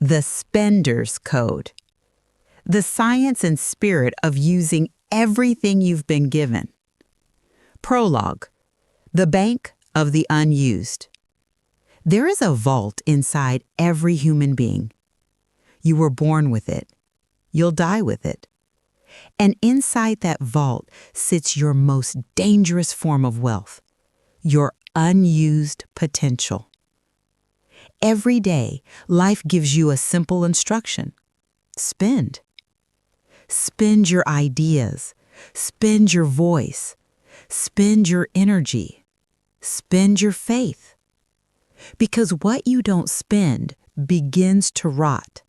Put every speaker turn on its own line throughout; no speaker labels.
The Spender's Code. The science and spirit of using everything you've been given. Prologue. The Bank of the Unused. There is a vault inside every human being. You were born with it. You'll die with it. And inside that vault sits your most dangerous form of wealth, your unused potential. Every day, life gives you a simple instruction. Spend. Spend your ideas. Spend your voice. Spend your energy. Spend your faith. Because what you don't spend begins to rot.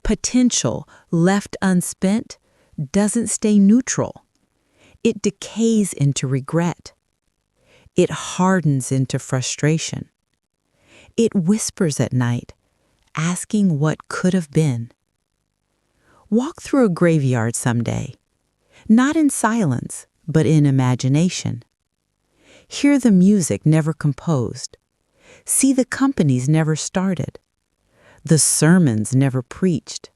Potential left unspent doesn't stay neutral. It decays into regret. It hardens into frustration. It whispers at night, asking what could have been. Walk through a graveyard someday, not in silence, but in imagination. Hear the music never composed. See the companies never started. The sermons never preached.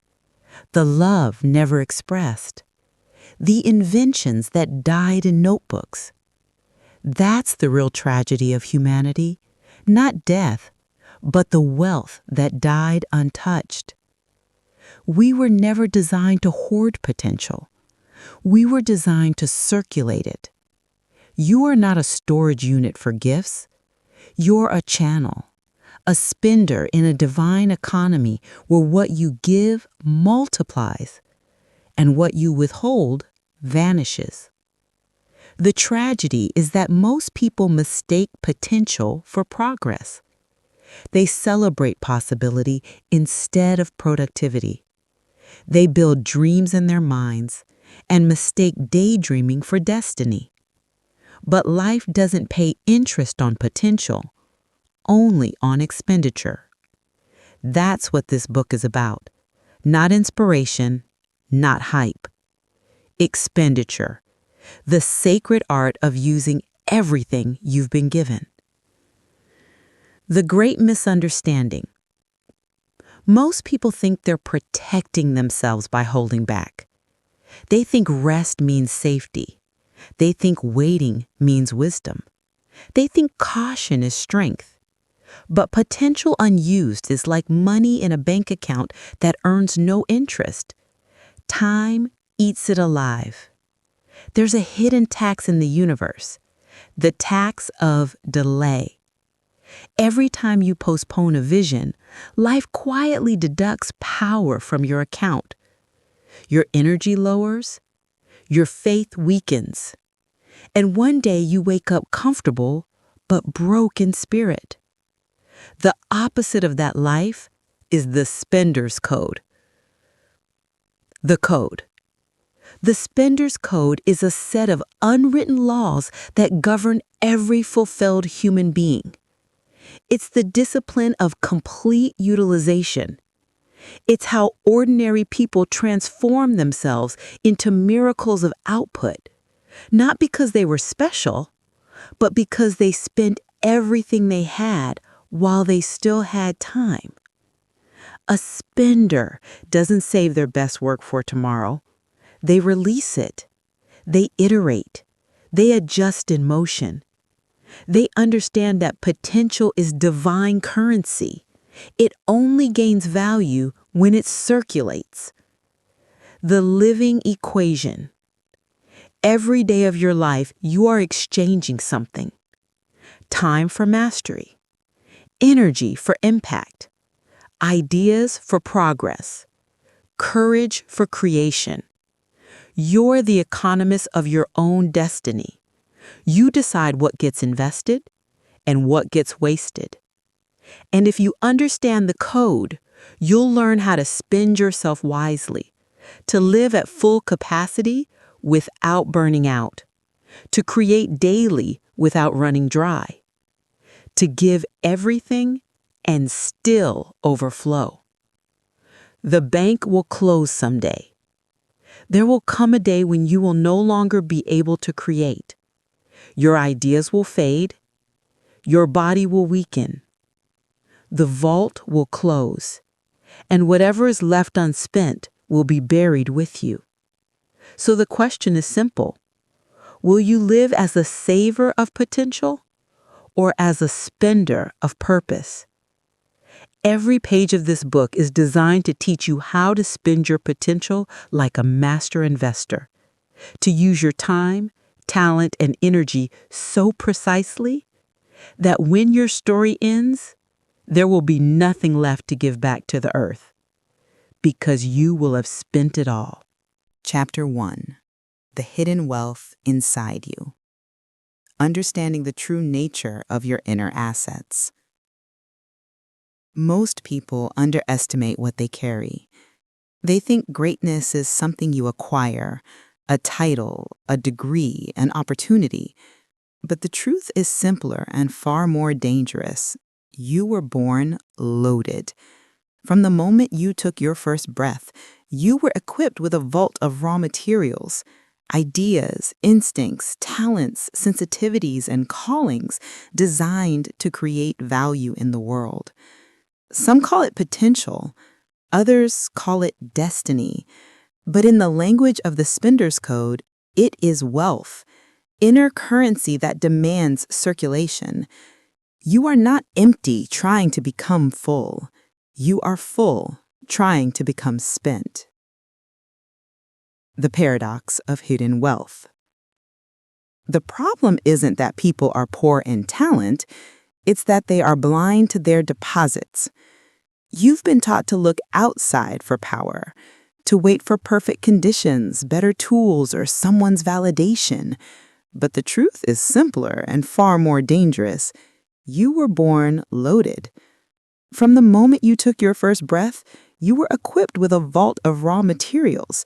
The love never expressed. The inventions that died in notebooks. That's the real tragedy of humanity, not death, but the wealth that died untouched. We were never designed to hoard potential. We were designed to circulate it. You are not a storage unit for gifts. You're a channel, a spender in a divine economy where what you give multiplies and what you withhold vanishes. The tragedy is that most people mistake potential for progress. They celebrate possibility instead of productivity. They build dreams in their minds and mistake daydreaming for destiny. But life doesn't pay interest on potential, only on expenditure. That's what this book is about. Not inspiration, not hype. Expenditure, the sacred art of using everything you've been given. The great misunderstanding. Most people think they're protecting themselves by holding back. They think rest means safety. They think waiting means wisdom. They think caution is strength. But potential unused is like money in a bank account that earns no interest. Time eats it alive. There's a hidden tax in the universe, the tax of delay. Every time you postpone a vision, life quietly deducts power from your account. Your energy lowers, your faith weakens, and one day you wake up comfortable but broke in spirit. The opposite of that life is the Spender's Code. The Code. The Spender's Code is a set of unwritten laws that govern every fulfilled human being. It's the discipline of complete utilization. It's how ordinary people transform themselves into miracles of output, not because they were special, but because they spent everything they had while they still had time. A spender doesn't save their best work for tomorrow. They release it. They iterate. They adjust in motion. They understand that potential is divine currency. It only gains value when it circulates. The living equation. Every day of your life, you are exchanging something. Time for mastery. Energy for impact. Ideas for progress. Courage for creation. You're the economist of your own destiny. You decide what gets invested and what gets wasted. And if you understand the code, you'll learn how to spend yourself wisely, to live at full capacity without burning out, to create daily without running dry, to give everything and still overflow. The bank will close someday. There will come a day when you will no longer be able to create. Your ideas will fade. Your body will weaken. The vault will close.
and whatever is left unspent will be buried with you. So the question is simple. Will you live as a saver of potential or as a spender of purpose? Every page of this book is designed to teach you how to spend your potential like a master investor, to use your time, talent, and energy so precisely that when your story ends, there will be nothing left to give back to the earth, because you will have spent it all.
Chapter 1. The Hidden Wealth Inside You. Understanding the true nature of your inner assets. Most people underestimate what they carry. They think greatness is something you acquire, a title, a degree, an opportunity. But the truth is simpler and far more dangerous. You were born loaded. From the moment you took your first breath, you were equipped with a vault of raw materials, ideas, instincts, talents, sensitivities, and callings designed to create value in the world. Some call it potential, others call it destiny. But in the language of the Spender's Code, it is wealth, inner currency that demands circulation. You are not empty trying to become full. You are full trying to become spent. The paradox of hidden wealth. The problem isn't that people are poor in talent, it's that they are blind to their deposits. You've been taught to look outside for power, to wait for perfect conditions, better tools, or someone's validation. But the truth is simpler and far more dangerous. You were born loaded. From the moment you took your first breath, you were equipped with a vault of raw materials,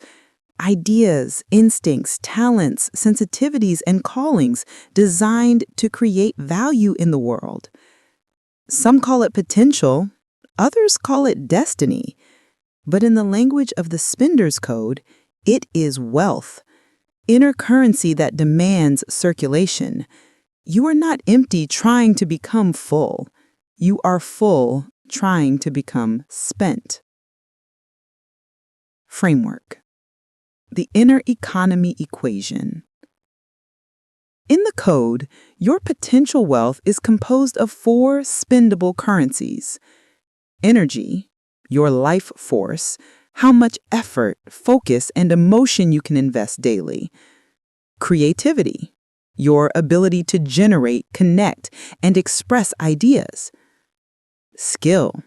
ideas, instincts, talents, sensitivities, and callings designed to create value in the world. Some call it potential, others call it destiny. But in the language of the Spender's Code, it is wealth, inner currency that demands circulation. You are not empty trying to become full. You are full trying to become spent. Framework. The inner economy equation. In the code, your potential wealth is composed of 4 spendable currencies. Energy, your life force, how much effort, focus, and emotion you can invest daily. Creativity, your ability to generate, connect, and express ideas. Skill,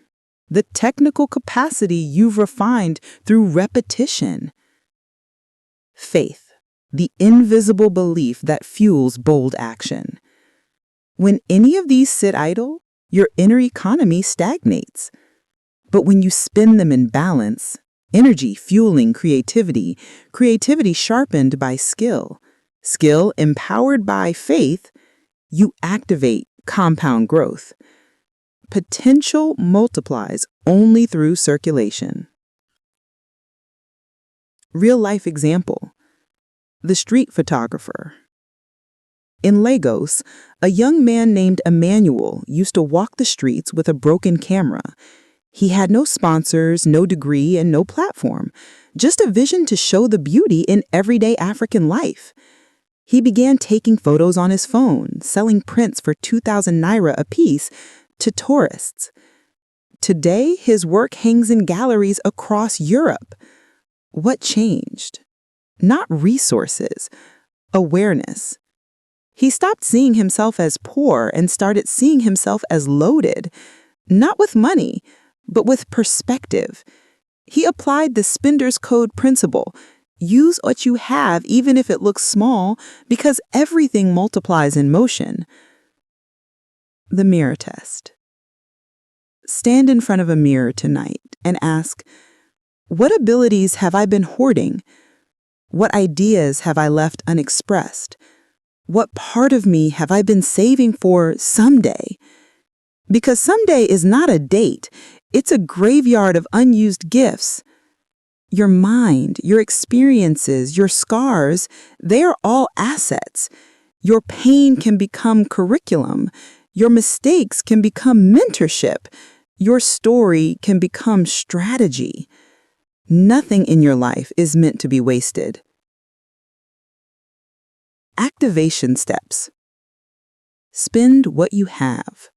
the technical capacity you've refined through repetition. Faith, the invisible belief that fuels bold action. When any of these sit idle, your inner economy stagnates. But when you spin them in balance, energy fueling creativity, creativity sharpened by skill, skill empowered by faith, you activate compound growth. Potential multiplies only through circulation. Real-life example. The street photographer. In Lagos, a young man named Emmanuel used to walk the streets with a broken camera. He had no sponsors, no degree, and no platform, just a vision to show the beauty in everyday African life. He began taking photos on his phone, selling prints for 2,000 naira apiece to tourists. Today, his work hangs in galleries across Europe. What changed? Not resources, awareness. He stopped seeing himself as poor and started seeing himself as loaded, not with money, but with perspective. He applied the Spender's Code principle. Use what you have even if it looks small, because everything multiplies in motion. The mirror test. Stand in front of a mirror tonight and ask, what abilities have I been hoarding? What ideas have I left unexpressed? What part of me have I been saving for someday? Because someday is not a date, it's a graveyard of unused gifts. Your mind, your experiences, your scars, they are all assets. Your pain can become curriculum. Your mistakes can become mentorship.
Your story can become strategy. Nothing in your life is meant to be wasted. Activation steps. Spend what you have.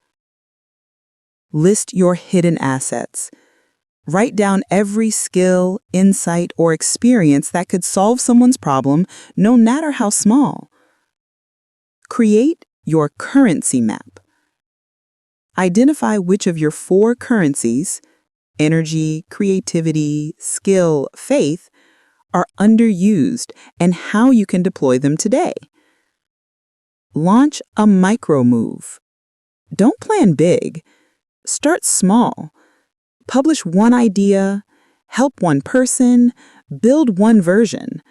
List your hidden assets. Write down every skill, insight, or experience that could solve someone's problem, no matter how small. Create your currency map. Identify which of your 4 currencies, energy, creativity, skill, faith, are underused and how you can deploy them today. Launch a micro move. Don't plan big. Start small. Publish one idea, help one person, build one version.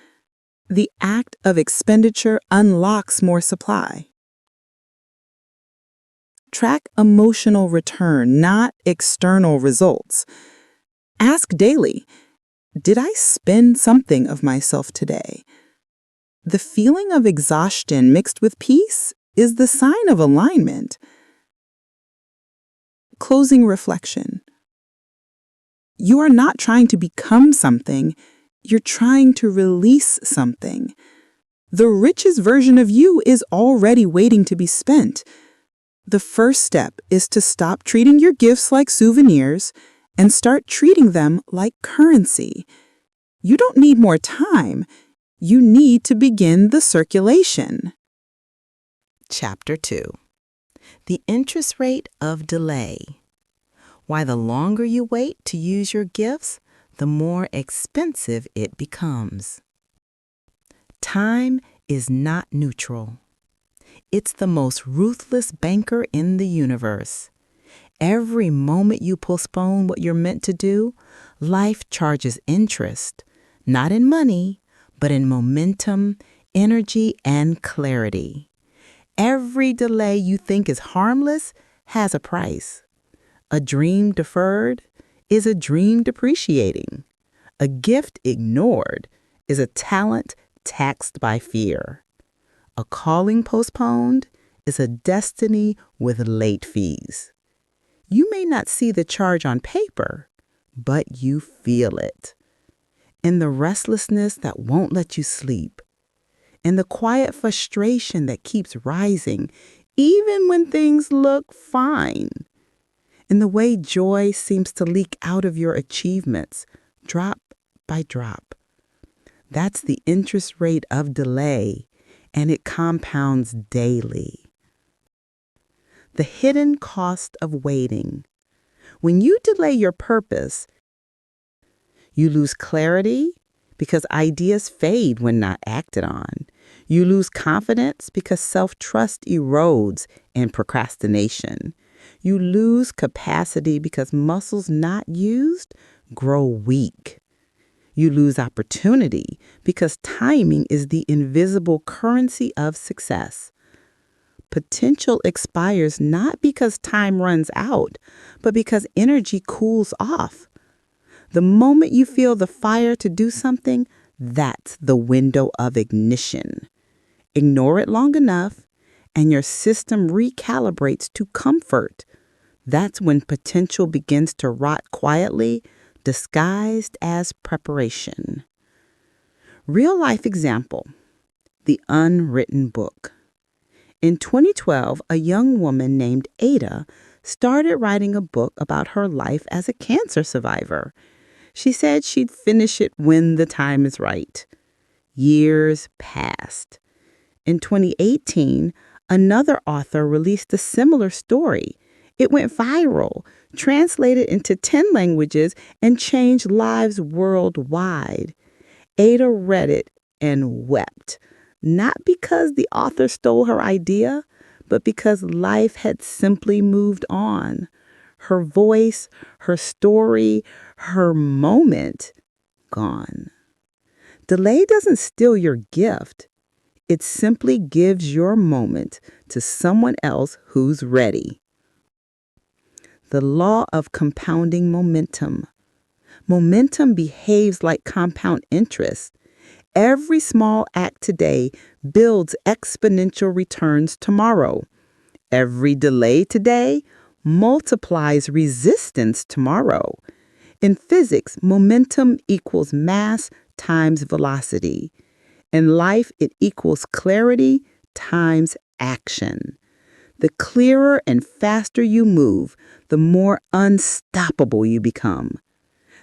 The act of expenditure unlocks more supply. Track emotional return, not external results. Ask daily, did I spend something of myself today? The feeling of exhaustion mixed with peace is the sign of alignment. Closing reflection. You are not trying to become something, you're trying to release something. The richest version of you is already waiting to be spent. The first step is to stop treating your gifts like souvenirs and start treating them like currency. You don't need more time. You need to begin the circulation.
Chapter 2. The interest rate of delay. Why the longer you wait to use your gifts, the more expensive it becomes. Time is not neutral. It's the most ruthless banker in the universe. Every moment you postpone what you're meant to do, life charges interest, not in money, but in momentum, energy, and clarity. Every delay you think is harmless has a price. A dream deferred is a dream depreciating. A gift ignored is a talent taxed by fear. A calling postponed is a destiny with late fees. You may not see the charge on paper, but you feel it. In the restlessness that won't let you sleep. In the quiet frustration that keeps rising, even when things look fine. In the way joy seems to leak out of your achievements, drop by drop. That's the interest rate of delay, and it compounds daily. The hidden cost of waiting. When you delay your purpose, you lose clarity because ideas fade when not acted on. You lose confidence because self-trust erodes in procrastination. You lose capacity because muscles not used grow weak. You lose opportunity because timing is the invisible currency of success. Potential expires not because time runs out, but because energy cools off. The moment you feel the fire to do something, that's the window of ignition. Ignore it long enough, and your system recalibrates to comfort. That's when potential begins to rot quietly, disguised as preparation. Real-life example, the unwritten book. In 2012, a young woman named Ada started writing a book about her life as a cancer survivor. She said she'd finish it when the time is right. Years passed. In 2018, another author released a similar story. It went viral, translated into 10 languages, and changed lives worldwide. Ada read it and wept, not because the author stole her idea, but because life had simply moved on. Her voice, her story, her moment, gone. Delay doesn't steal your gift. It simply gives your moment to someone else who's ready. The law of compounding momentum. Momentum behaves like compound interest. Every small act today builds exponential returns tomorrow. Every delay today
multiplies resistance tomorrow. In physics, momentum equals mass times velocity. In life, it equals clarity times action. The clearer and faster you move, the more unstoppable you become.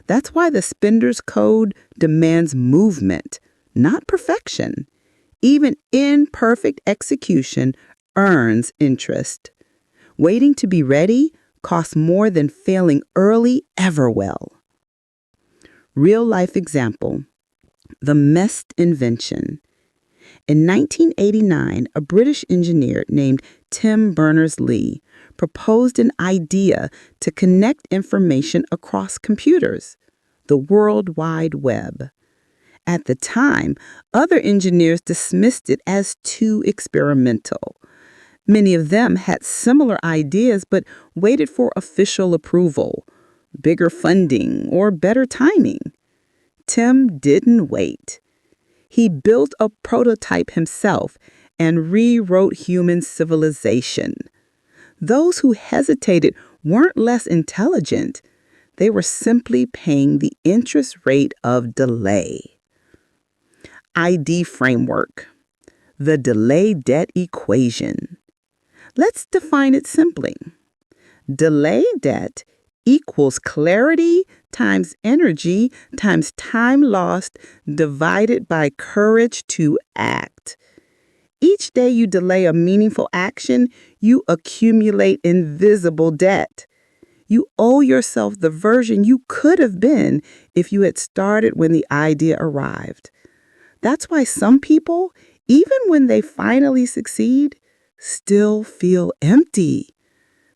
That's why the Spender's Code demands movement, not perfection. Even imperfect execution earns interest. Waiting to be ready costs more than failing early ever will. Real life example, the MEST invention. In 1989, a British engineer named Tim Berners-Lee proposed an idea to connect information across computers, the World Wide Web. At the time, other engineers dismissed it as too experimental. Many of them had similar ideas but waited for official approval, bigger funding, or better timing. Tim didn't wait. He built a prototype himself and rewrote human civilization. Those who hesitated weren't less intelligent. They were simply paying the interest rate of delay. ID framework, the delay debt equation. Let's define it simply. Delay debt equals clarity times energy times time lost divided by courage to act. Each day you delay a meaningful action, you accumulate invisible debt. You owe yourself the version you could have been if you had started when the idea arrived. That's why some people, even when they finally succeed, still feel empty.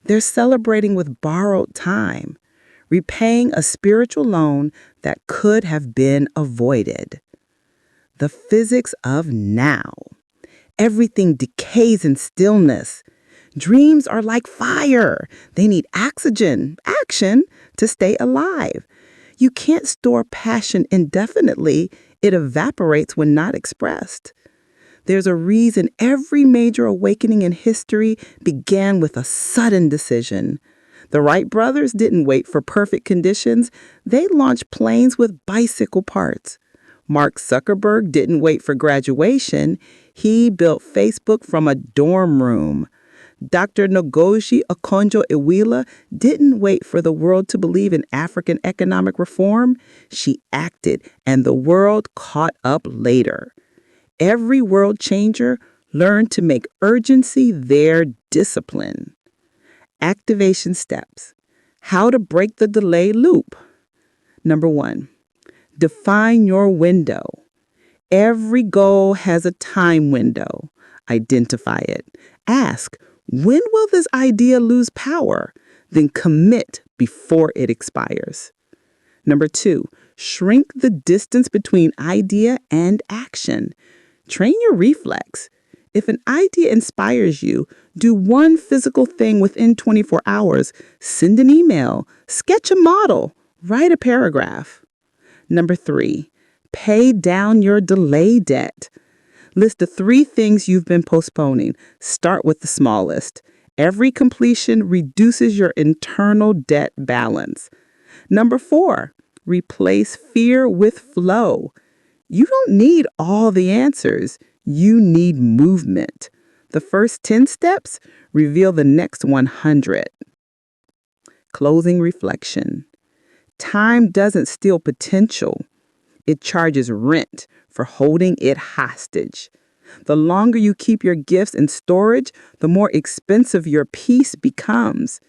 They're celebrating with borrowed time, repaying a spiritual loan that could have been avoided. The physics of now. Everything decays in stillness. Dreams are like fire. They need oxygen, action, to stay alive. You can't store passion indefinitely. It evaporates when not expressed. There's a reason every major awakening in history began with a sudden decision. The Wright brothers didn't wait for perfect conditions. They launched planes with bicycle parts. Mark Zuckerberg didn't wait for graduation. He built Facebook from a dorm room. Dr. Ngozi Okonjo-Iweala didn't wait for the world to believe in African economic reform. She acted, and the world caught up later. Every world changer learned to make urgency their discipline. Activation steps. How to break the delay loop. Number 1, define your window. Every goal has a time window. Identify it. Ask, when will this idea lose power? Then commit before it expires. Number 2, shrink the distance between idea and action. Train your reflex. If an idea inspires you, do one physical thing within 24 hours. Send an email, sketch a model, write a paragraph. Number 3, pay down your delay debt. List the 3 things you've been postponing. Start with the smallest. Every completion reduces your internal debt balance. Number 4, replace fear with flow. You don't need all the answers. You need movement. The first 10 steps reveal the next 100. Closing reflection. Time doesn't steal potential. It charges rent for holding it hostage. The longer you keep your gifts in storage, the more expensive your peace becomes.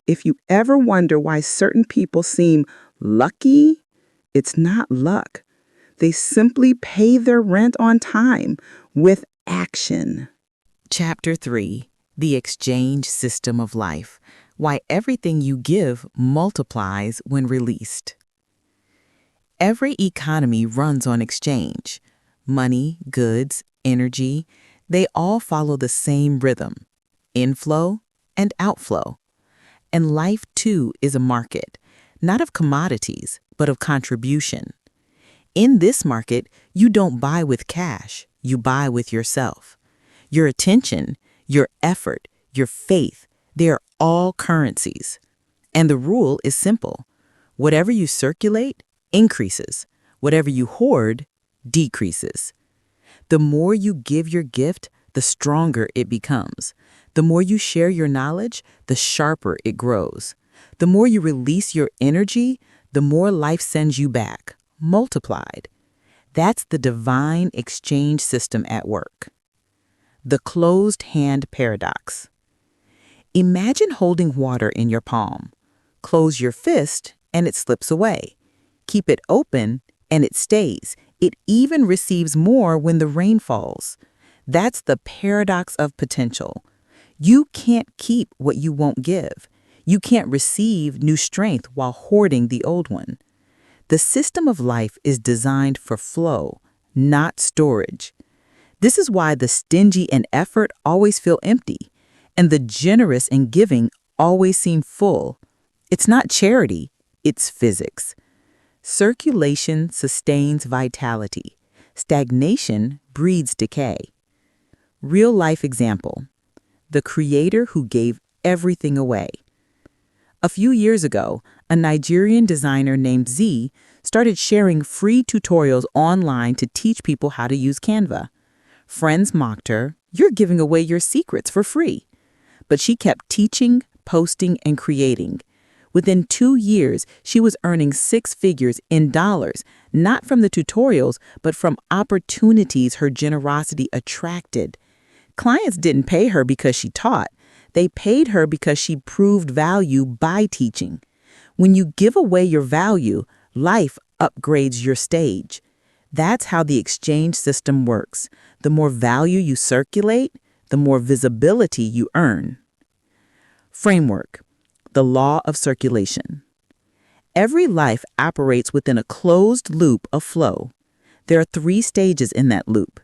If you ever wonder why certain people seem lucky, it's not luck. They simply pay their rent on time with action.
Chapter 3, The Exchange System of Life. Why everything you give multiplies when released. Every economy runs on exchange. Money, goods, energy, they all follow the same rhythm, inflow and outflow. And life, too, is a market, not of commodities, but of contribution. In this market, you don't buy with cash, you buy with yourself. Your attention, your effort, your faith,
They're all currencies. And the rule is simple. Whatever you circulate increases. Whatever you hoard decreases. The more you give your gift, the stronger it becomes. The more you share your knowledge, the sharper it grows. The more you release your energy, the more life sends you back, multiplied. That's the divine exchange system at work. The closed hand paradox. Imagine holding water in your palm. Close your fist and it slips away. Keep it open and it stays. It even receives more when the rain falls. That's the paradox of potential. You can't keep what you won't give. You can't receive new strength while hoarding the old one. The system of life is designed for flow, not storage. This is why the stingy in effort always feel empty, and the generous in giving always seem full. It's not charity, it's physics. Circulation sustains vitality. Stagnation breeds decay. Real-life example. The creator who gave everything away. A few years ago, a Nigerian designer named Z started sharing free tutorials online to teach people how to use Canva. Friends mocked her, "You're giving away your secrets for free." But she kept teaching, posting, and creating. Within 2 years, she was earning 6 figures in dollars, not from the tutorials, but from opportunities her generosity attracted. Clients didn't pay her because she taught. They paid her because she proved value by teaching. When you give away your value, life upgrades your stage. That's how the exchange system works. The more value you circulate, the more visibility you earn. Framework. The law of circulation. Every life operates within a closed loop of flow. There are 3 stages in that loop.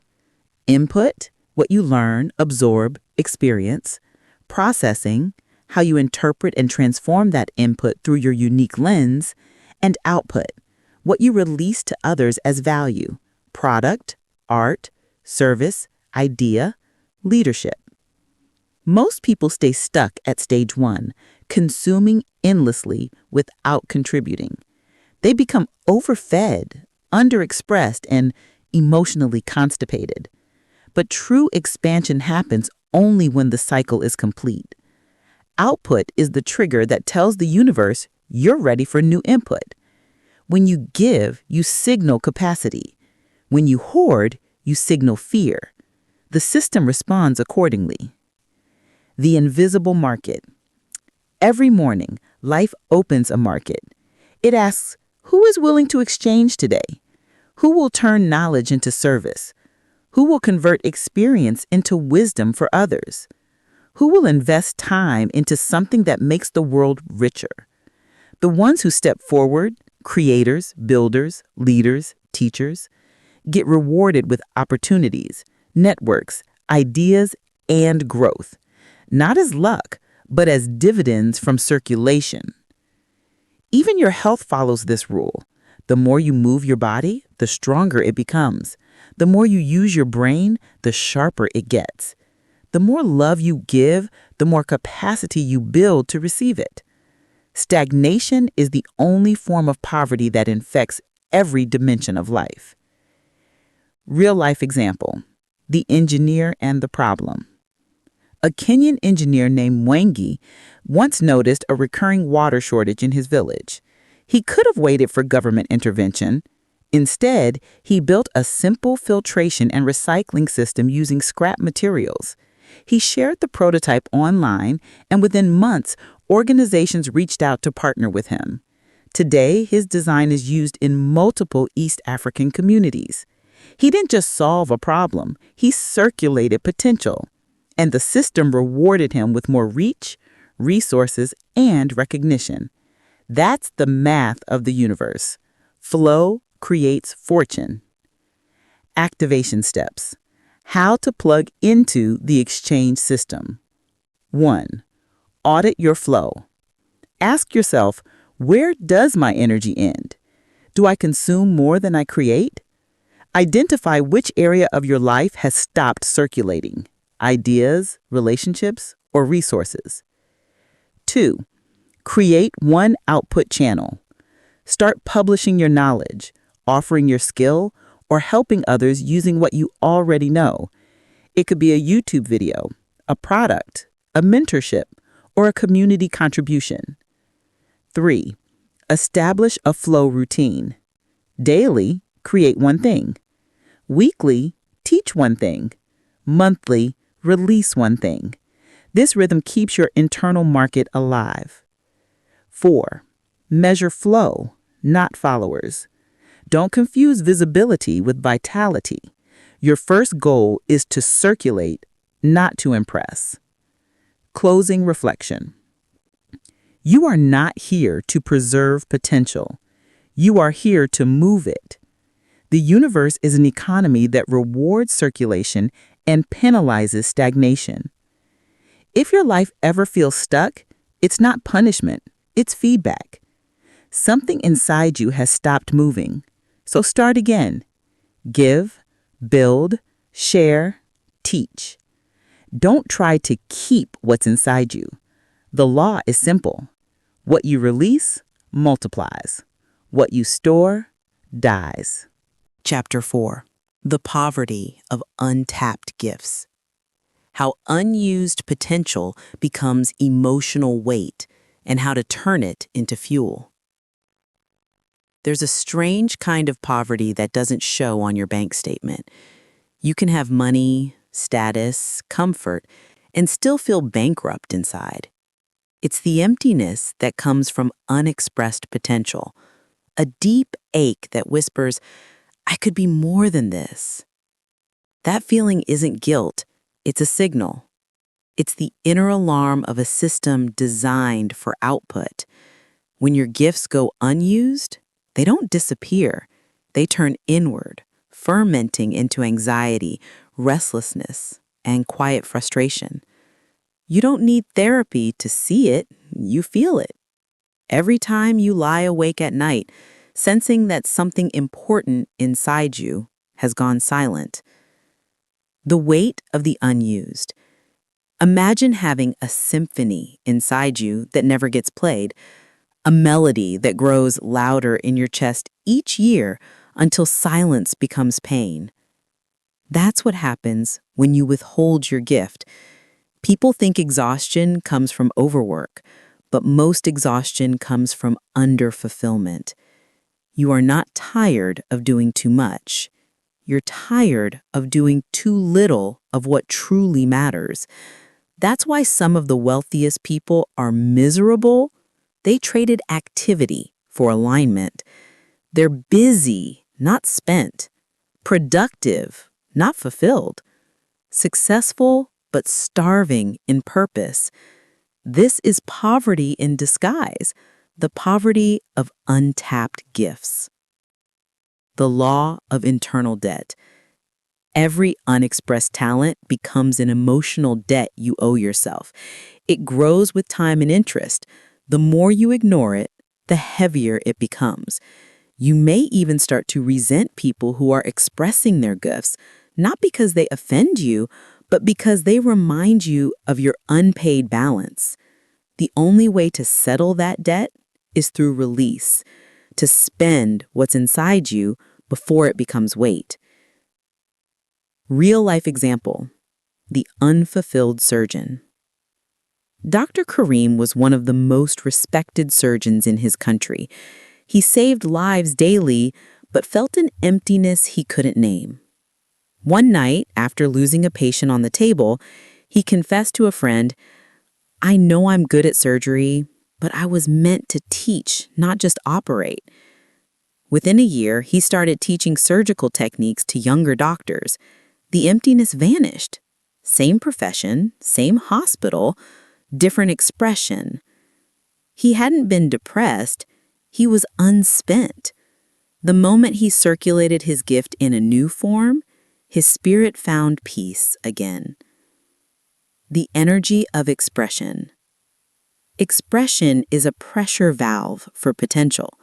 Input, what you learn, absorb, experience. Processing, how you interpret and transform that input through your unique lens. And output, what you release to others as value, product, art, service, idea, leadership. Most people stay stuck at stage 1, consuming endlessly without contributing. They become overfed, underexpressed, and emotionally constipated. But true expansion happens only when the cycle is complete. Output is the trigger that tells the universe you're ready for new input. When you give, you signal capacity. When you hoard, you signal fear. The system responds accordingly. The invisible market. Every morning, life opens a market. It asks, who is willing to exchange today? Who will turn knowledge into service? Who will convert experience into wisdom for others? Who will invest time into something that makes the world richer? The ones who step forward, creators, builders, leaders, teachers, get rewarded with opportunities, networks, ideas, and growth. Not as luck, but as dividends from circulation. Even your health follows this rule. The more you move your body, the stronger it becomes. The more you use your brain, the sharper it gets. The more love you give, the more capacity you build to receive it. Stagnation is the only form of poverty that infects every dimension of life. Real-life example. The engineer and the problem. A Kenyan engineer named Mwangi once noticed a recurring water shortage in his village. He could have waited for government intervention. Instead, he built a simple filtration and recycling system using scrap materials. He shared the prototype online, and within months, organizations reached out to partner with him. Today, his design is used in multiple East African communities. He didn't just solve a problem, he circulated potential. And the system rewarded him with more reach, resources, and recognition. That's the math of the universe. Flow creates fortune. Activation steps. How to plug into the exchange system. 1. Audit your flow. Ask yourself, where does my energy end? Do I consume more than I create? Identify which area of your life has stopped circulating. Ideas, relationships, or resources. 2. Create one output channel. Start publishing your knowledge, offering your skill, or helping others using what you already know. It could be a YouTube video, a product, a mentorship, or a community contribution. 3. Establish a flow routine. Daily, create one thing. Weekly, teach one thing. Monthly, release one thing. This rhythm keeps your internal market alive. 4. Measure flow, not followers. Don't confuse visibility with vitality. Your first goal is to circulate, not to impress. Closing reflection. You are not here to preserve potential. You are here to move it. The universe is an economy that rewards circulation and penalizes stagnation. If your life ever feels stuck, it's not punishment, it's feedback. Something inside you has stopped moving, so start again. Give, build, share, teach. Don't try to keep what's inside you. The law is simple. What you release multiplies. What you store dies.
Chapter 4. The Poverty of Untapped Gifts. How unused potential becomes emotional weight and how to turn it into fuel. There's a strange kind of poverty that doesn't show on your bank statement. You can have money, status, comfort, and still feel bankrupt inside. It's the emptiness that comes from unexpressed potential, a deep ache that whispers, I could be more than this. That feeling isn't guilt, it's a signal. It's the inner alarm of a system designed for output. When your gifts go unused, they don't disappear. They turn inward, fermenting into anxiety, restlessness, and quiet frustration. You don't need therapy to see it, you feel it. Every time you lie awake at night, sensing that something important inside you has gone silent. The weight of the unused. Imagine having a symphony inside you that never gets played, a melody that grows louder in your chest each year until silence becomes pain. That's what happens when you withhold your gift. People think exhaustion comes from overwork, but most exhaustion comes from underfulfillment. You are not tired of doing too much. You're tired of doing too little of what truly matters. That's why some of the wealthiest people are miserable. They traded activity for alignment. They're busy, not spent. Productive, not fulfilled. Successful, but starving in purpose. This is poverty in disguise, the poverty of untapped gifts. The law of internal debt. Every unexpressed talent becomes an emotional debt you owe yourself. It grows with time and interest. The more you ignore it, the heavier it becomes. You may even start to resent people who are expressing their gifts, not because they offend you, but because they remind you of your unpaid balance. The only way to settle that debt is through release, to spend what's inside you before it becomes weight. Real-life example, the unfulfilled surgeon. Dr. Kareem was one of the most respected surgeons in his country. He saved lives daily, but felt an emptiness he couldn't name. One night, after losing a patient on the table, he confessed to a friend, I know I'm good at surgery, but I was meant to teach, not just operate. Within a year, he started teaching surgical techniques to younger doctors. The emptiness vanished. Same profession, same hospital, different expression. He hadn't been depressed, he was unspent. The moment he circulated his gift in a new form, his spirit found peace again. The energy of expression. Expression is a pressure valve for potential.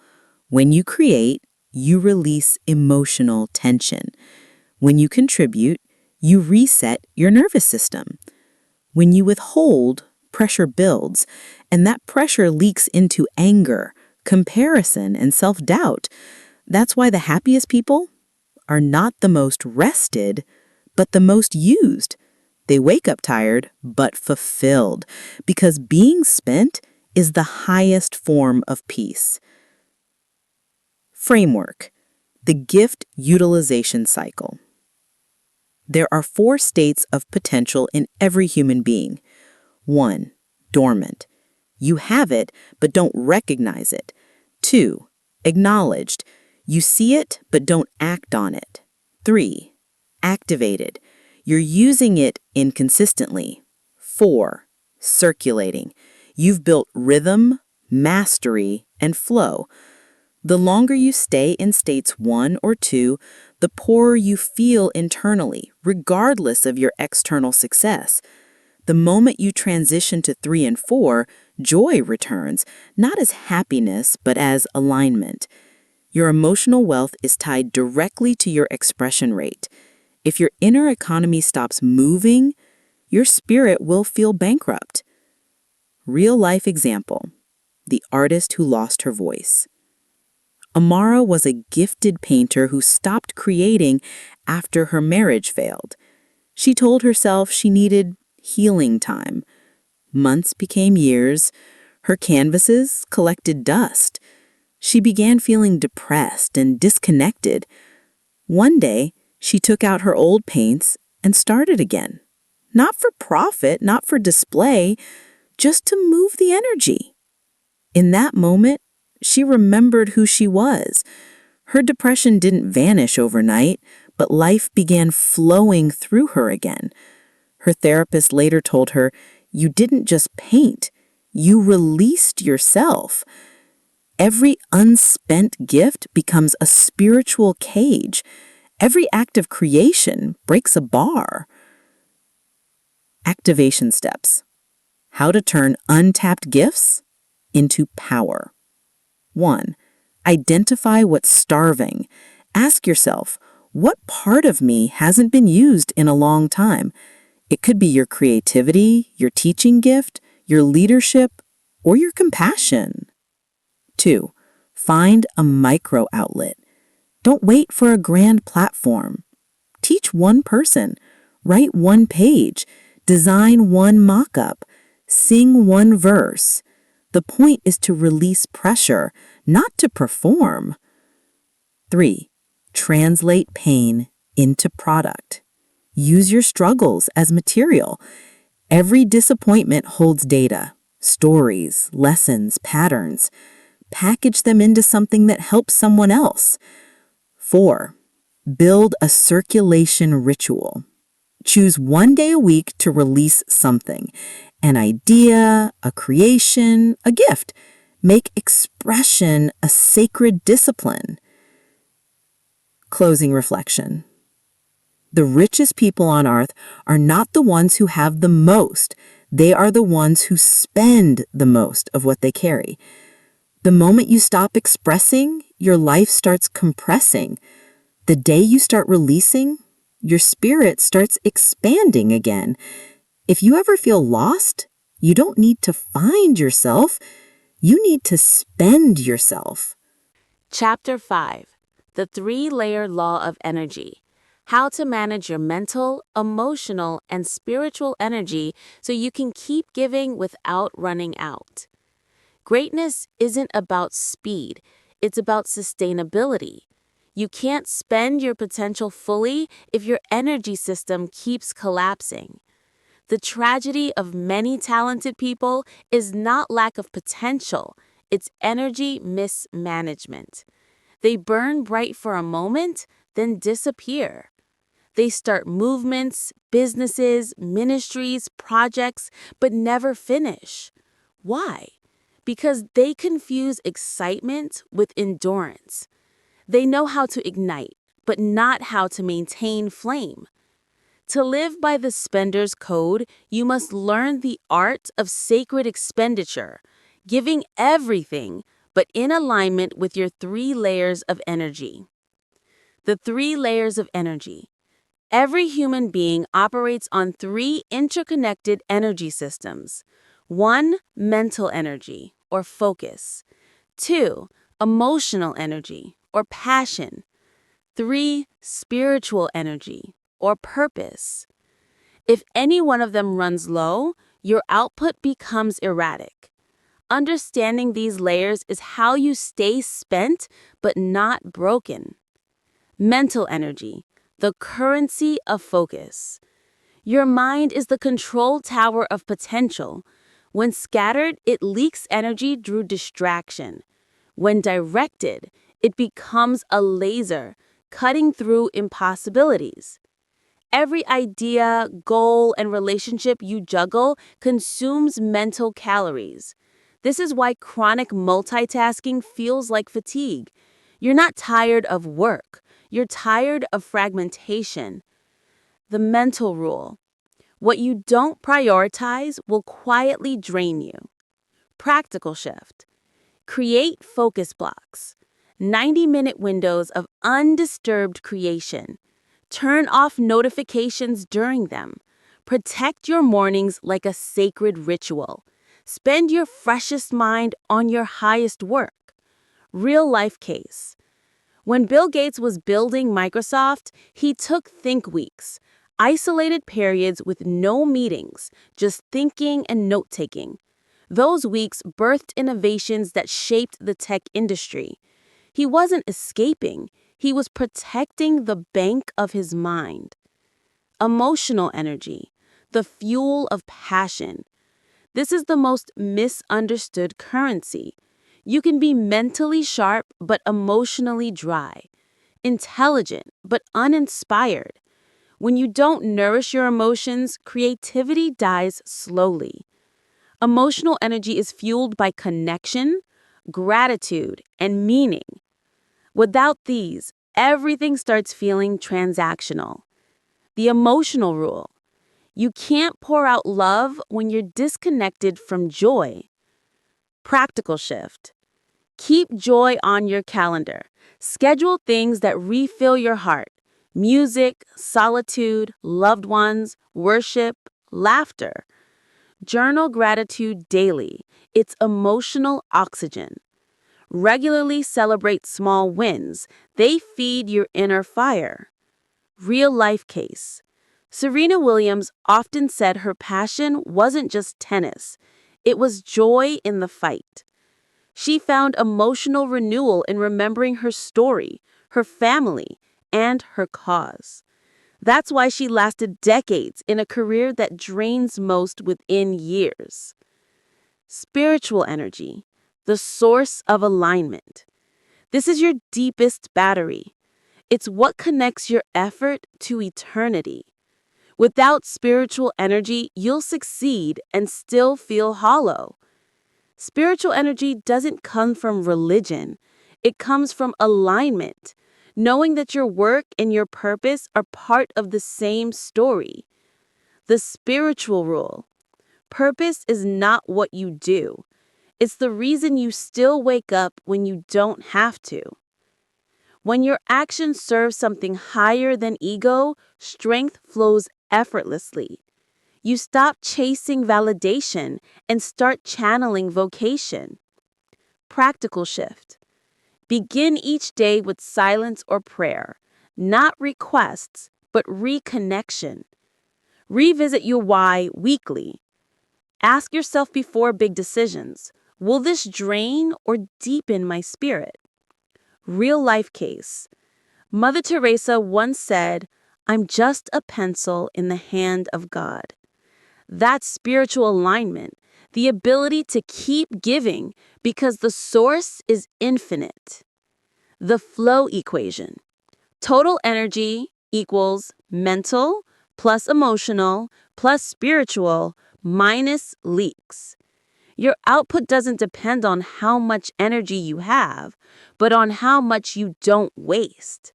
When you create, you release emotional tension. When you contribute, you reset your nervous system. When you withhold,
pressure builds, and that pressure leaks into anger, comparison, and self-doubt. That's why the happiest people are not the most rested, but the most used. They wake up tired, but fulfilled, because being spent is the highest form of peace. Framework: the gift utilization cycle. There are 4 states of potential in every human being. 1. Dormant. You have it, but don't recognize it. 2. Acknowledged. You see it, but don't act on it. 3. Activated. You're using it inconsistently. 4. Circulating. You've built rhythm, mastery, and flow. The longer you stay in states 1 or 2, the poorer you feel internally, regardless of your external success. The moment you transition to 3 and 4, joy returns, not as happiness, but as alignment. Your emotional wealth is tied directly to your expression rate. If your inner economy stops moving, your spirit will feel bankrupt. Real-life example: the artist who lost her voice. Amara was a gifted painter who stopped creating after her marriage failed. She told herself she needed healing time. Months became years. Her canvases collected dust. She began feeling depressed and disconnected. One day, she took out her old paints and started again. Not for profit, not for display, just to move the energy. In that moment, she remembered who she was. Her depression didn't vanish overnight, but life began flowing through her again. Her therapist later told her, "You didn't just paint, you released yourself." Every unspent gift becomes a spiritual cage. Every act of creation breaks a bar. Activation steps: how to turn untapped gifts into power. 1. Identify what's starving. Ask yourself, what part of me hasn't been used in a long time? It could be your creativity, your teaching gift, your leadership, or your compassion. 2. Find a micro outlet. Don't wait for a grand platform. Teach one person, write one page, design one mock-up, sing one verse. The point is to release pressure, not to perform. 3. Translate pain into product. Use your struggles as material. Every disappointment holds data, stories, lessons, patterns. Package them into something that helps someone else. 4. Build a circulation ritual. Choose one day a week to release something: an idea, a creation, a gift. Make expression a sacred discipline. Closing reflection. The richest people on earth are not the ones who have the most. They are the ones who spend the most of what they carry. The moment you stop expressing, your life starts compressing. The day you start releasing, your spirit starts expanding again. If you ever feel lost, you don't need to find yourself. You need to spend yourself.
Chapter 5: The 3-Layer Law of Energy. How to manage your mental, emotional, and spiritual energy so you can keep giving without running out. Greatness isn't about speed, it's about sustainability. You can't spend your potential fully if your energy system keeps collapsing. The tragedy of many talented people is not lack of potential, it's energy mismanagement. They burn bright for a moment, then disappear. They start movements, businesses, ministries, projects, but never finish. Why? Because they confuse excitement with endurance. They know how to ignite, but not how to maintain flame. To live by the spender's code, you must learn the art of sacred expenditure, giving everything, but in alignment with your 3 layers of energy. The 3 layers of energy. Every human being operates on 3 interconnected energy systems. 1. Mental energy, or focus. 2. Emotional energy, or passion. 3. Spiritual energy, or purpose. If any one of them runs low, your output becomes erratic. Understanding these layers is how you stay spent but not broken. Mental energy, the currency of focus. Your mind is the control tower of potential. When scattered, it leaks energy through distraction. When directed, it becomes a laser, cutting through impossibilities. Every idea, goal, and relationship you juggle consumes mental calories. This is why chronic multitasking feels like fatigue. You're not tired of work, you're tired of fragmentation. The mental rule: what you don't prioritize will quietly drain you. Practical shift: create focus blocks, 90-minute windows of undisturbed creation. Turn off notifications during them. Protect your mornings like a sacred ritual. Spend your freshest mind on your highest work. Real life case: when Bill Gates was building Microsoft, he took think weeks, isolated periods with no meetings, just thinking and note taking. Those weeks birthed innovations that shaped the tech industry. He wasn't escaping, he was protecting the bank of his mind. Emotional energy, the fuel of passion. This is the most misunderstood currency. You can be mentally sharp but emotionally dry, intelligent but uninspired. When you don't nourish your emotions, creativity dies slowly. Emotional energy is fueled by connection, gratitude, and meaning. Without these, everything starts feeling transactional. The emotional rule: you can't pour out love when you're disconnected from joy. Practical shift: keep joy on your calendar. Schedule things that refill your heart: music, solitude, loved ones, worship, laughter. Journal gratitude daily. It's emotional oxygen. Regularly celebrate small wins. They feed your inner fire. Real life case: Serena Williams often said her passion wasn't just tennis, it was joy in the fight. She found emotional renewal in remembering her story, her family, and her cause. That's why she lasted decades in a career that drains most within years. Spiritual energy, the source of alignment. This is your deepest battery. It's what connects your effort to eternity. Without spiritual energy, you'll succeed and still feel hollow. Spiritual energy doesn't come from religion. It comes from alignment, knowing that your work and your purpose are part of the same story. The spiritual rule: purpose is not what you do. It's the reason you still wake up when you don't have to. When your actions serve something higher than ego, strength flows effortlessly. You stop chasing validation and start channeling vocation. Practical shift: begin each day with silence or prayer, not requests, but reconnection. Revisit your why weekly. Ask yourself before big decisions: will this drain or deepen my spirit? Real life case: Mother Teresa once said, "I'm just a pencil in the hand of God." That's spiritual alignment, the ability to keep giving because the source is infinite. The flow equation: total energy equals mental plus emotional plus spiritual minus leaks. Your output doesn't depend on how much energy you have, but on how much you don't waste.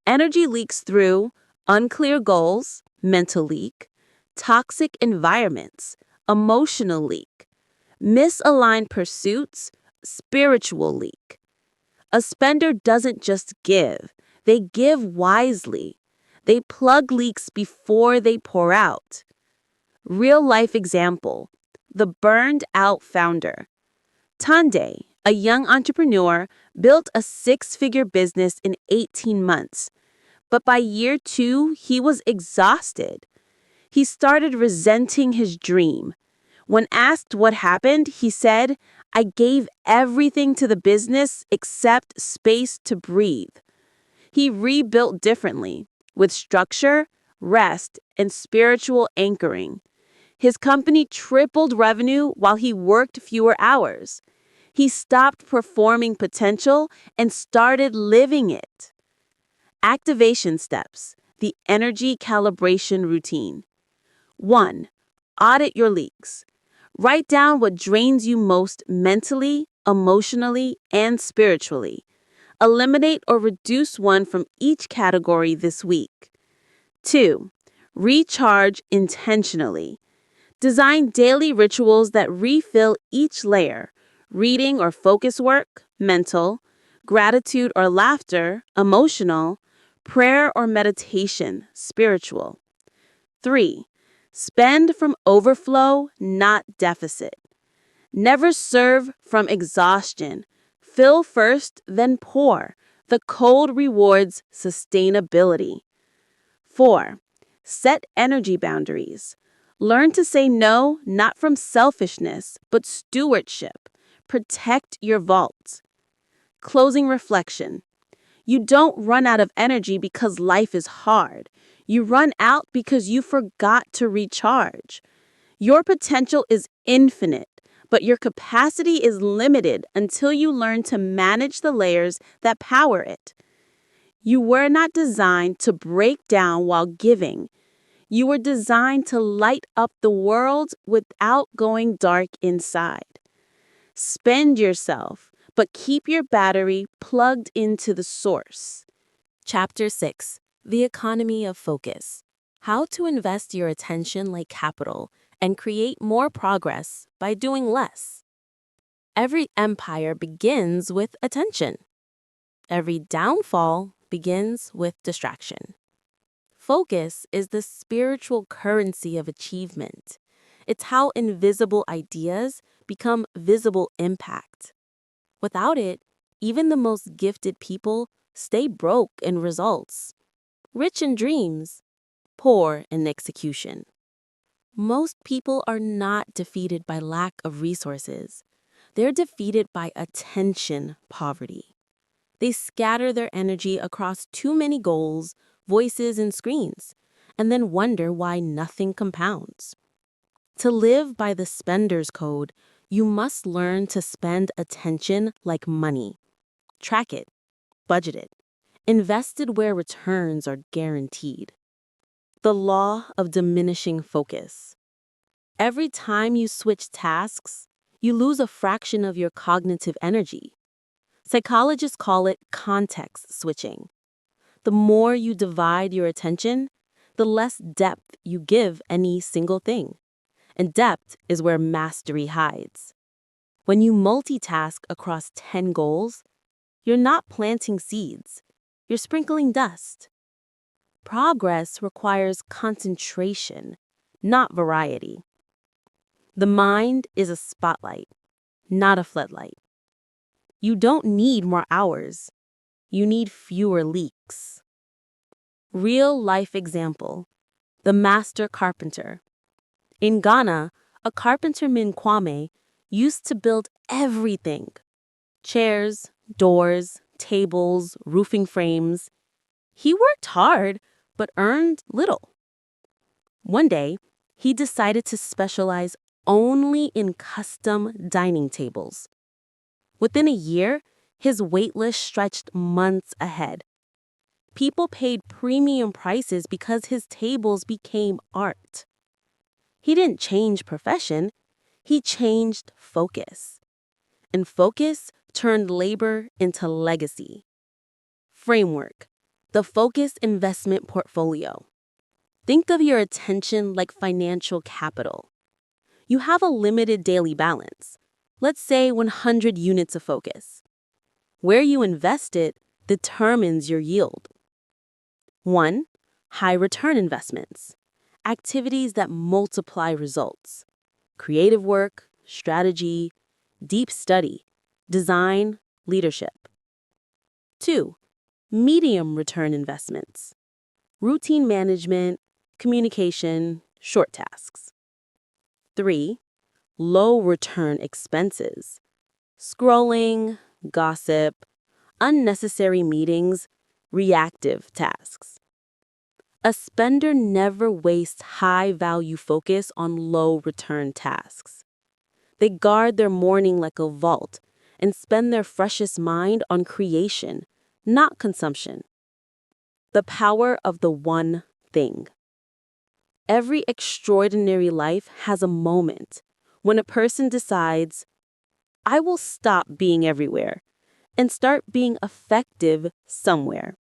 Energy leaks through unclear goals, mental leak; toxic environments, emotional leak; misaligned pursuits, spiritual leak. A spender doesn't just give, they give wisely. They plug leaks before they pour out. Real life example: The Burned Out Founder. Tunde, a young entrepreneur, built a six-figure business in 18 months. But by year 2, he was exhausted. He started resenting his dream. When asked what happened, he said, "I gave everything to the business except space to breathe." He rebuilt differently, with structure, rest, and spiritual anchoring. His company tripled revenue while he worked fewer hours. He stopped performing potential and started living it. Activation steps, the energy calibration routine. 1. Audit your leaks. Write down what drains you most mentally, emotionally, and spiritually. Eliminate or reduce one from each category this week. 2. Recharge intentionally. Design daily rituals that refill each layer: reading or focus work, mental; gratitude or laughter, emotional; prayer or meditation, spiritual. 3. Spend from overflow, not deficit. Never serve from exhaustion. Fill first, then pour. The code rewards sustainability. 4. Set energy boundaries. Learn to say no, not from selfishness, but stewardship. Protect your vault. Closing reflection. You don't run out of energy because life is hard. You run out because you forgot to recharge. Your potential is infinite, but your capacity is limited until you learn to manage the layers that power it. You were not designed to break down while giving. You were designed to light up the world without going dark inside. Spend yourself, but keep your battery plugged into the source. Chapter 6. The Economy of Focus. How to invest your attention like capital and create more progress by doing less. Every empire begins with attention. Every downfall begins with distraction. Focus is the spiritual currency of achievement. It's how invisible ideas become visible impact. Without it, even the most gifted people stay broke in results, rich in dreams, poor in execution. Most people are not defeated by lack of resources. They're defeated by attention poverty. They scatter their energy across too many goals, voices, and screens, and then wonder why nothing compounds. To live by the spender's code, you must learn to spend attention like money. Track it, budget it, invest it where returns are guaranteed. The law of diminishing focus. Every time you switch tasks, you lose a fraction of your cognitive energy. Psychologists call it context switching. The more you divide your attention, the less depth you give any single thing. And depth is where mastery hides. When you multitask across 10 goals, you're not planting seeds, you're sprinkling dust. Progress requires concentration, not variety. The mind is a spotlight, not a floodlight. You don't need more hours. You need fewer leaks. Real life example: the master carpenter. In Ghana, a carpenter Min Kwame used to build everything: chairs, doors, tables, roofing frames. He worked hard, but earned little. One day, he decided to specialize only in custom dining tables. Within a year, his wait list stretched months ahead. People paid premium prices because his tables became art. He didn't change profession, he changed focus. And focus turned labor into legacy. Framework: the focused investment portfolio. Think of your attention like financial capital. You have a limited daily balance, let's say 100 units of focus. Where you invest it determines your yield. 1. High return investments. Activities that multiply results. creative work, strategy, deep study, design, leadership. 2. Medium return investments, routine management, communication, short tasks. 3. Low return expenses, scrolling, gossip, unnecessary meetings, reactive tasks. A spender never wastes high-value focus on low-return tasks. They guard their morning like a vault and spend their freshest mind on creation, not consumption. The power of the one thing. Every extraordinary life has a moment when a person decides, I will stop being everywhere and start being effective somewhere.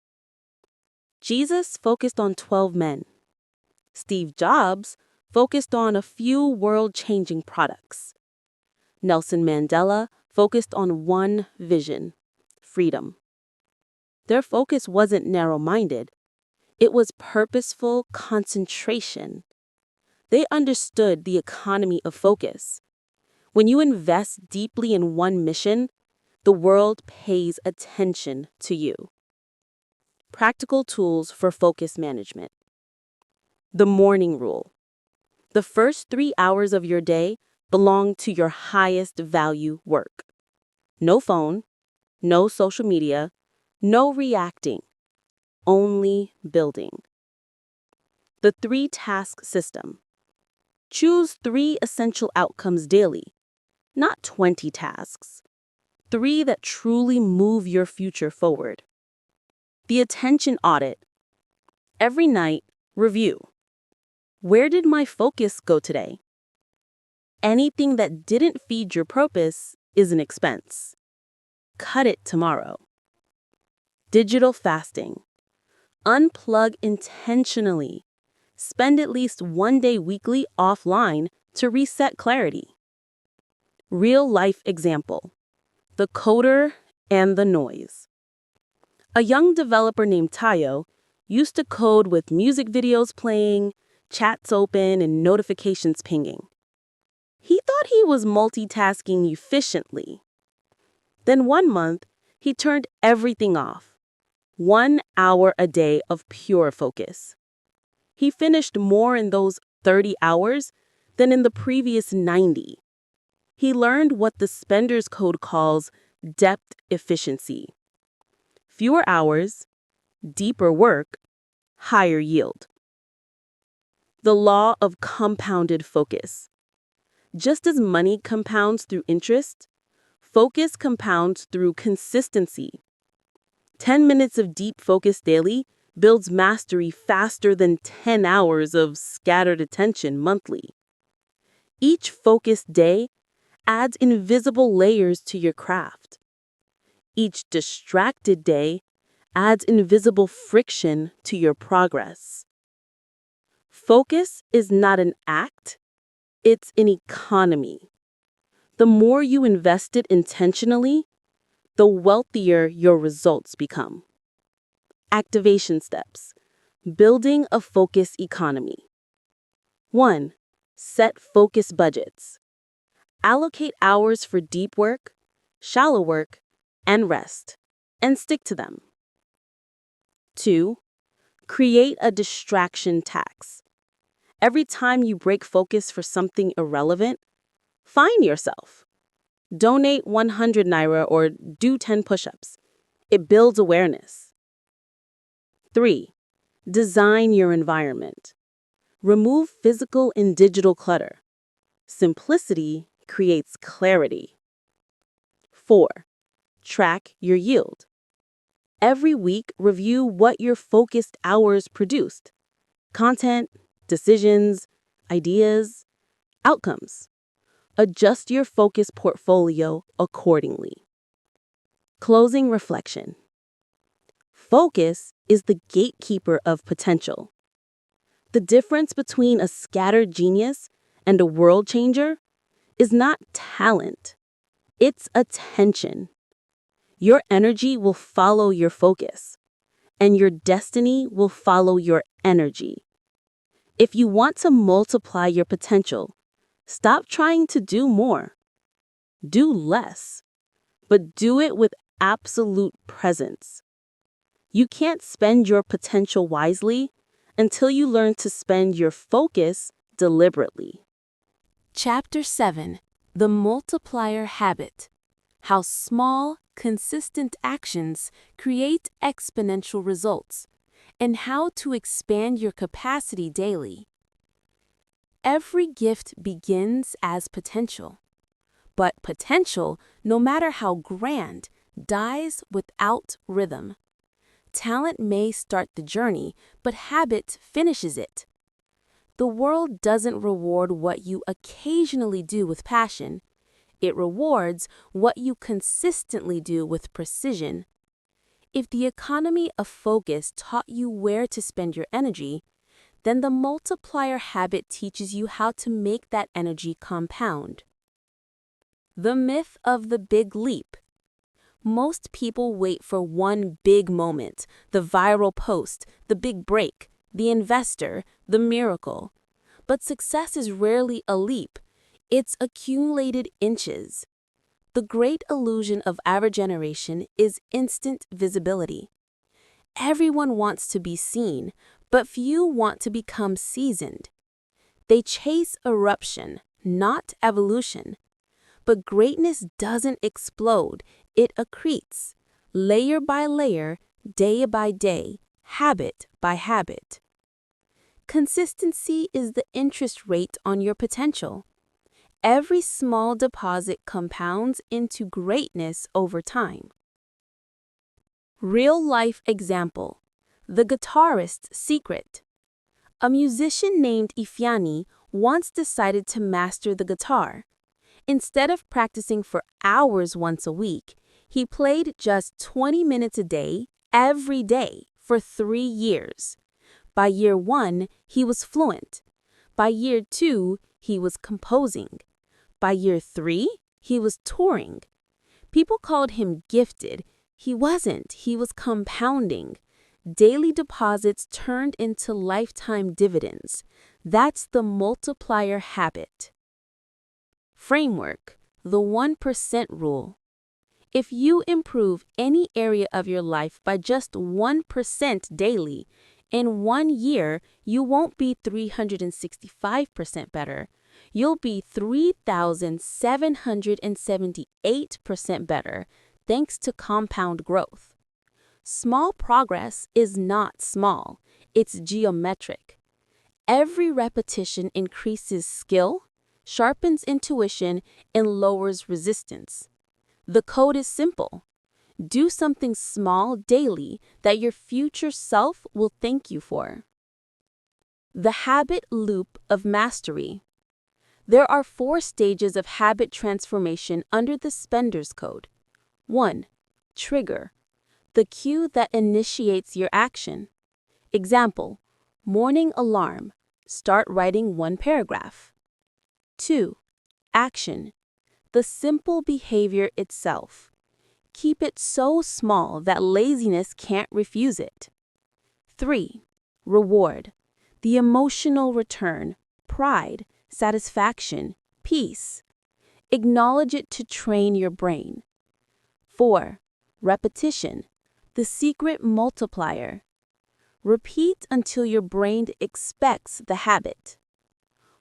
Jesus focused on 12 men. Steve Jobs focused on a few world-changing products. Nelson Mandela focused on one vision, freedom. Their focus wasn't narrow-minded. It was purposeful concentration. They understood the economy of focus. When you invest deeply in one mission, the world pays attention to you. Practical tools for focus management. The morning rule. The first 3 hours of your day belong to your highest value work. No phone, no social media, no reacting, only building. The 3-task system. Choose 3 essential outcomes daily, not 20 tasks. 3 that truly move your future forward. The attention audit. Every night, review. Where did my focus go today? Anything that didn't feed your purpose is an expense. Cut it tomorrow. Digital fasting. Unplug intentionally. Spend at least 1 day weekly offline to reset clarity. Real-life example. The coder and the noise. A young developer named Tayo used to code with music videos playing, chats open, and notifications pinging. He thought he was multitasking efficiently. Then one month, he turned everything off. 1 hour a day of pure focus. He finished more in those 30 hours than in the previous 90. He learned what the Spender's Code calls depth efficiency. Fewer hours, deeper work, higher yield. The law of compounded focus. Just as money compounds through interest, focus compounds through consistency. 10 minutes of deep focus daily builds mastery faster than 10 hours of scattered attention monthly. Each focused day adds invisible layers to your craft. Each distracted day adds invisible friction to your progress. Focus is not an act, it's an economy. The more you invest it intentionally, the wealthier your results become. Activation steps. Building a focus economy. 1. Set focus budgets. Allocate hours for deep work, shallow work, and rest, and stick to them. 2. Create a distraction tax. Every time you break focus for something irrelevant, fine yourself. Donate 100 naira or do 10 push-ups. It builds awareness. 3. Design your environment. Remove physical and digital clutter. Simplicity creates clarity. 4. Track your yield. Every week, review what your focused hours produced. Content, decisions, ideas, outcomes. Adjust your focus portfolio accordingly. Closing reflection. Focus is the gatekeeper of potential. The difference between a scattered genius and a world changer is not talent, it's attention. Your energy will follow your focus, and your destiny will follow your energy. If you want to multiply your potential, Stop trying to do more. Do less, but do it with absolute presence. You can't spend your potential wisely until you learn to spend your focus deliberately. Chapter 7: The Multiplier Habit. How small, consistent actions create exponential results, and how to expand your capacity daily. Every gift begins as potential. But potential, no matter how grand, dies without rhythm. Talent may start the journey, but habit finishes it. The world doesn't reward what you occasionally do with passion. It rewards what you consistently do with precision. If the economy of focus taught you where to spend your energy, then the multiplier habit teaches you how to make that energy compound. The myth of the big leap. Most people wait for one big moment, the viral post, the big break, the investor, the miracle. But success is rarely a leap. It's accumulated inches. The great illusion of our generation is instant visibility. Everyone wants to be seen, but few want to become seasoned. They chase eruption, not evolution. But greatness doesn't explode, it accretes, layer by layer, day by day, habit by habit. Consistency is the interest rate on your potential. Every small deposit compounds into greatness over time. Real-life example: the guitarist's secret. A musician named Ifeanyi once decided to master the guitar. Instead of practicing for hours once a week, he played just 20 minutes a day, every day, for 3 years. By year 1, he was fluent. By year 2, he was composing. By year 3, he was touring. People called him gifted. He wasn't, he was compounding. Daily deposits turned into lifetime dividends. That's the multiplier habit. Framework: the 1% rule. If you improve any area of your life by just 1% daily, in 1 year you won't be 365% better. You'll be 3,778% better thanks to compound growth. Small progress is not small, it's geometric. Every repetition increases skill, sharpens intuition, and lowers resistance. The code is simple. Do something small daily that your future self will thank you for. The habit loop of mastery. There are 4 stages of habit transformation under the Spender's Code. 1. Trigger: the cue that initiates your action. Example: morning alarm. Start writing 1 paragraph. 2. Action: the simple behavior itself. Keep it so small that laziness can't refuse it. 3. Reward: the emotional return, pride, satisfaction, peace. Acknowledge it to train your brain. 4. Repetition: the secret multiplier. Repeat until your brain expects the habit.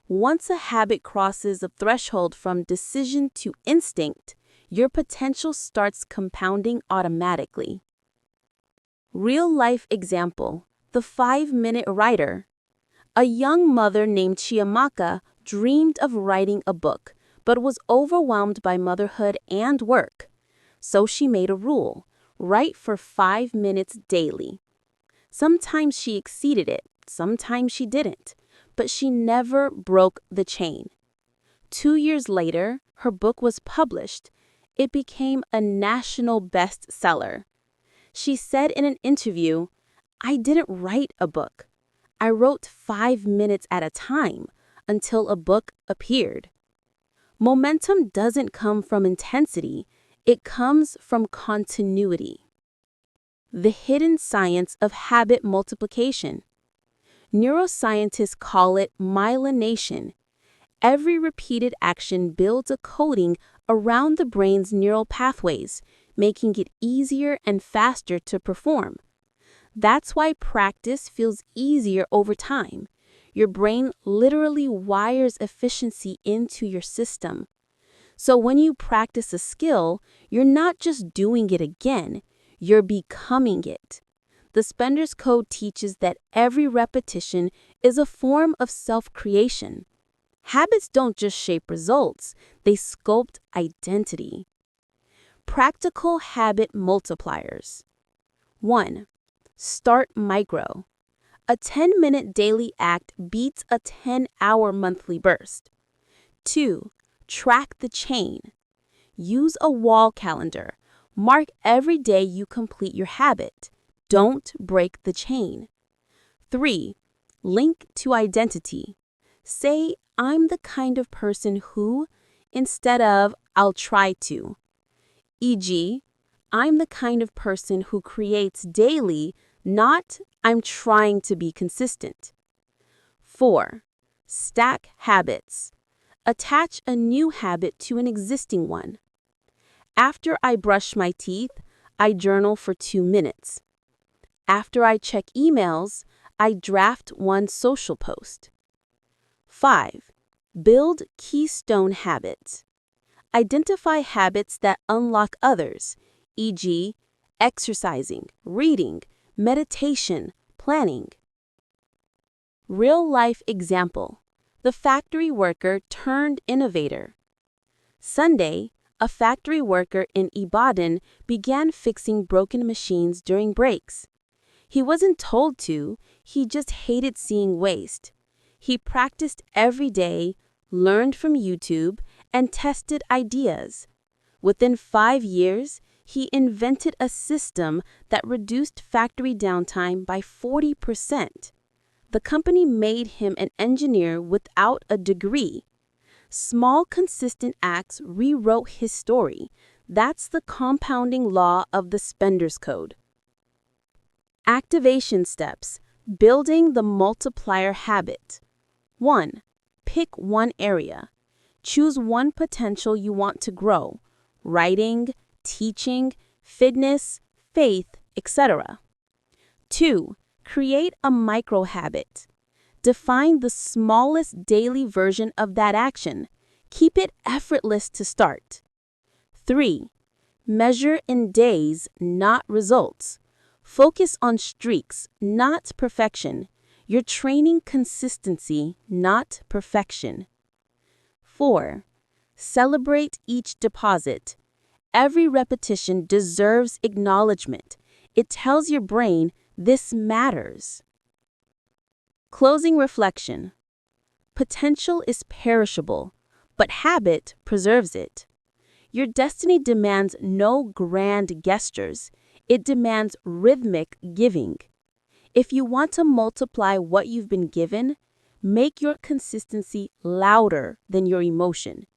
Once a habit crosses a threshold from decision to instinct, your potential starts compounding automatically. Real-life example: the 5-minute writer. A young mother named Chiamaka dreamed of writing a book, but was overwhelmed by motherhood and work. So she made a rule: write for 5 minutes daily. Sometimes she exceeded it, sometimes she didn't, but she never broke the chain. 2 years later, her book was published. It became a national bestseller. She said in an interview, "I didn't write a book. I wrote 5 minutes at a time until a book appeared." Momentum doesn't come from intensity, it comes from continuity. The hidden science of habit multiplication. Neuroscientists call it myelination. Every repeated action builds a coating around the brain's neural pathways, making it easier and faster to perform. That's why practice feels easier over time. Your brain literally wires efficiency into your system. So when you practice a skill, you're not just doing it again, you're becoming it. The Spender's Code teaches that every repetition is a form of self-creation. Habits don't just shape results, they sculpt identity. Practical habit multipliers. 1. Start micro. A 10-minute daily act beats a 10-hour monthly burst. 2. Track the chain. Use a wall calendar. Mark every day you complete your habit. Don't break the chain. 3. Link to identity. Say, I'm the kind of person who, instead of, I'll try to. E.g., I'm the kind of person who creates daily, not I'm trying to be consistent. 4. Stack habits. Attach a new habit to an existing one. After I brush my teeth, I journal for 2 minutes. After I check emails, I draft one social post. 5. Build keystone habits. Identify habits that unlock others, e.g., exercising, reading, meditation, planning. Real-life example. The factory worker turned innovator. Sunday, a factory worker in Ibadan began fixing broken machines during breaks. He wasn't told to, he just hated seeing waste. He practiced every day, learned from YouTube, and tested ideas. Within 5 years, he invented a system that reduced factory downtime by 40%. The company made him an engineer without a degree. Small, consistent acts rewrote his story. That's the compounding law of the Spender's Code. Activation steps. Building the multiplier habit. 1. Pick one area. Choose one potential you want to grow. Writing, teaching, fitness, faith, etc. 2. Create a micro habit. Define the smallest daily version of that action. Keep it effortless to start. 3. Measure in days, not results. Focus on streaks, not perfection. You're training consistency, not perfection. 4. Celebrate each deposit. Every repetition deserves acknowledgement. It tells your brain, this matters. Closing reflection. Potential is perishable, but habit preserves it. Your destiny demands no grand gestures. It demands rhythmic giving. If you want to multiply what you've been given, make your consistency louder than your emotion.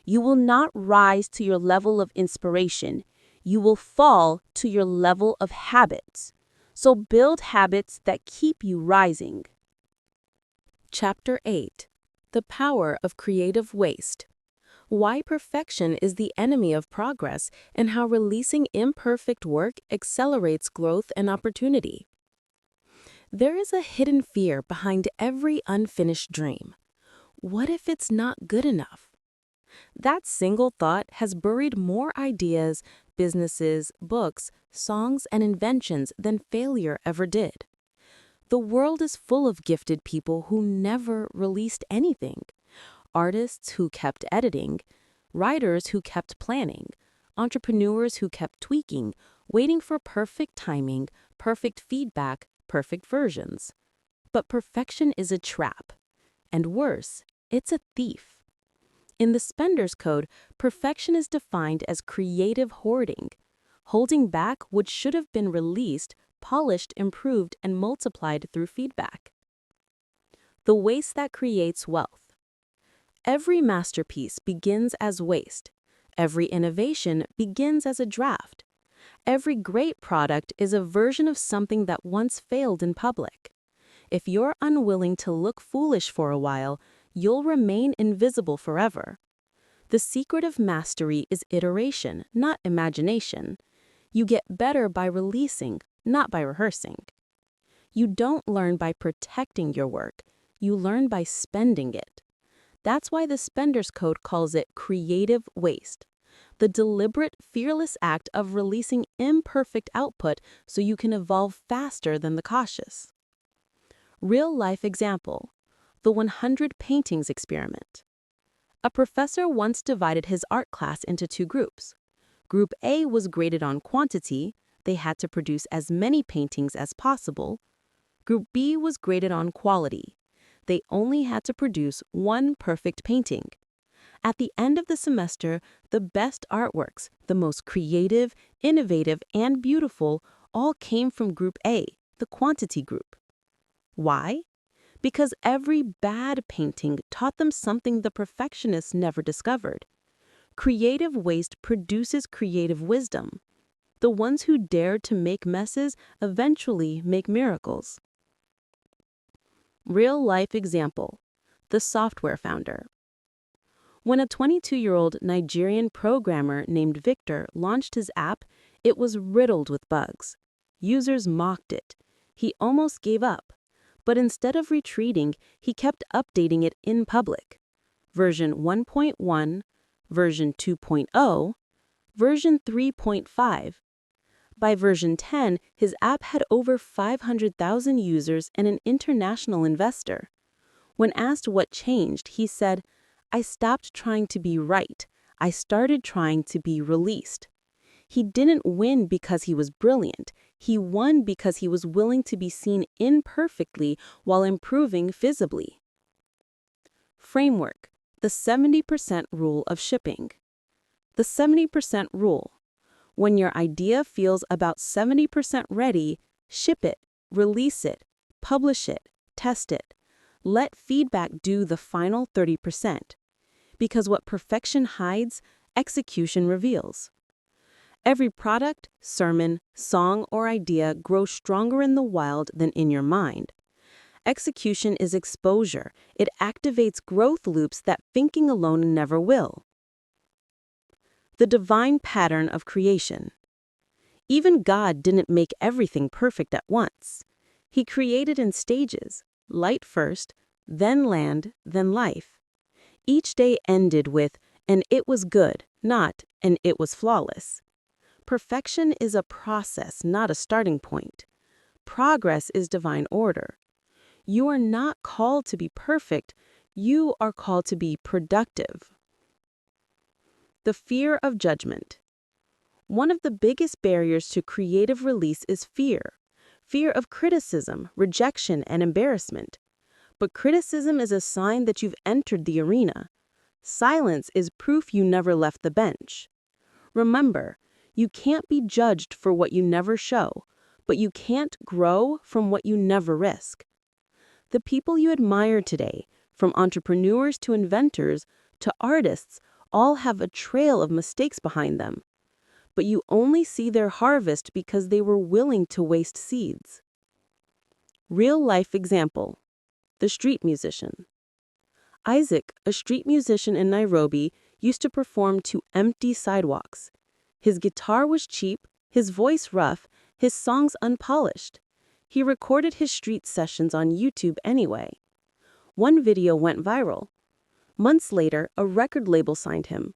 You will not rise to your level of inspiration. You will fall to your level of habits. So build habits that keep you rising. Chapter 8. The Power of Creative Waste. Why perfection is the enemy of progress and how releasing imperfect work accelerates growth and opportunity. There is a hidden fear behind every unfinished dream. What if it's not good enough? That single thought has buried more ideas, businesses, books, songs, and inventions than failure ever did. The world is full of gifted people who never released anything. Artists who kept editing, writers who kept planning, entrepreneurs who kept tweaking, waiting for perfect timing, perfect feedback, perfect versions. But perfection is a trap. And worse, it's a thief. In the Spender's Code, perfection is defined as creative hoarding, holding back what should have been released, polished, improved, and multiplied through feedback. The waste that creates wealth. Every masterpiece begins as waste. Every innovation begins as a draft. Every great product is a version of something that once failed in public. If you're unwilling to look foolish for a while, you'll remain invisible forever. The secret of mastery is iteration, not imagination. You get better by releasing, not by rehearsing. You don't learn by protecting your work. You learn by spending it. That's why the Spender's Code calls it creative waste. The deliberate, fearless act of releasing imperfect output so you can evolve faster than the cautious. Real-life example: the 100 paintings experiment. A professor once divided his art class into two groups. Group A was graded on quantity; they had to produce as many paintings as possible. Group B was graded on quality. They only had to produce one perfect painting. At the end of the semester, the best artworks, the most creative, innovative, and beautiful, all came from Group A, the quantity group. Why? Because every bad painting taught them something the perfectionists never discovered. Creative waste produces creative wisdom. The ones who dare to make messes eventually make miracles. Real-life example: the software founder. When a 22-year-old Nigerian programmer named Victor launched his app, it was riddled with bugs. Users mocked it. He almost gave up. But instead of retreating, he kept updating it in public. Version 1.1, version 2.0, version 3.5. By version 10, his app had over 500,000 users and an international investor. When asked what changed, he said, "I stopped trying to be right. I started trying to be released." He didn't win because he was brilliant. He won because he was willing to be seen imperfectly while improving visibly. Framework: the 70% rule of shipping. The 70% rule. When your idea feels about 70% ready, ship it, release it, publish it, test it. Let feedback do the final 30%. Because what perfection hides, execution reveals. Every product, sermon, song, or idea grows stronger in the wild than in your mind. Execution is exposure. It activates growth loops that thinking alone never will. The divine pattern of creation. Even God didn't make everything perfect at once. He created in stages: light first, then land, then life. Each day ended with, "and it was good," not, "and it was flawless." Perfection is a process, not a starting point. Progress is divine order. You are not called to be perfect. You are called to be productive. The fear of judgment. One of the biggest barriers to creative release is fear. Fear of criticism, rejection, and embarrassment. But criticism is a sign that you've entered the arena. Silence is proof you never left the bench. Remember, you can't be judged for what you never show, but you can't grow from what you never risk. The people you admire today, from entrepreneurs to inventors to artists, all have a trail of mistakes behind them. But you only see their harvest because they were willing to waste seeds. Real-life example: the street musician. Isaac, a street musician in Nairobi, used to perform to empty sidewalks. His guitar was cheap, his voice rough, his songs unpolished. He recorded his street sessions on YouTube anyway. One video went viral. Months later, a record label signed him.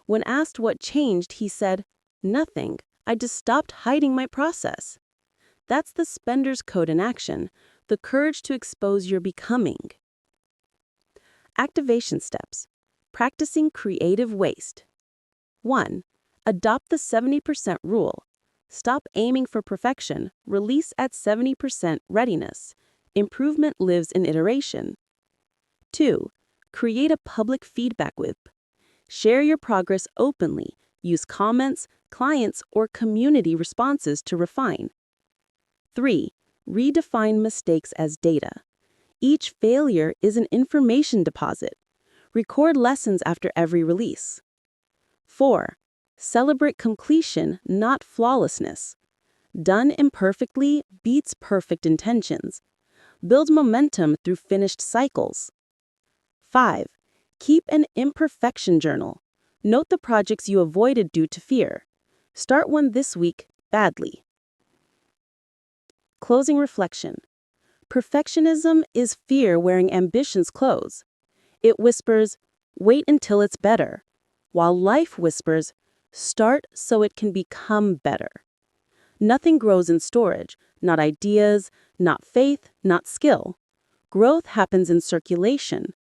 When asked what changed, he said, "Nothing. I just stopped hiding my process." That's the Spender's Code in action, the courage to expose your becoming. Activation steps. Practicing creative waste. 1. Adopt the 70% rule. Stop aiming for perfection. Release at 70% readiness. Improvement lives in iteration. 2. Create a public feedback loop. Share your progress openly. Use comments, clients, or community responses to refine. 3. Redefine mistakes as data. Each failure is an information deposit. Record lessons after every release. 4. Celebrate completion, not flawlessness. Done imperfectly beats perfect intentions. Build momentum through finished cycles.
5. Keep an imperfection journal. Note the projects you avoided due to fear. Start one this week badly. Closing reflection. Perfectionism is fear wearing ambition's clothes. It whispers, wait until it's better, while life whispers, start so it can become better. Nothing grows in storage, not ideas, not faith, not skill. Growth happens in circulation.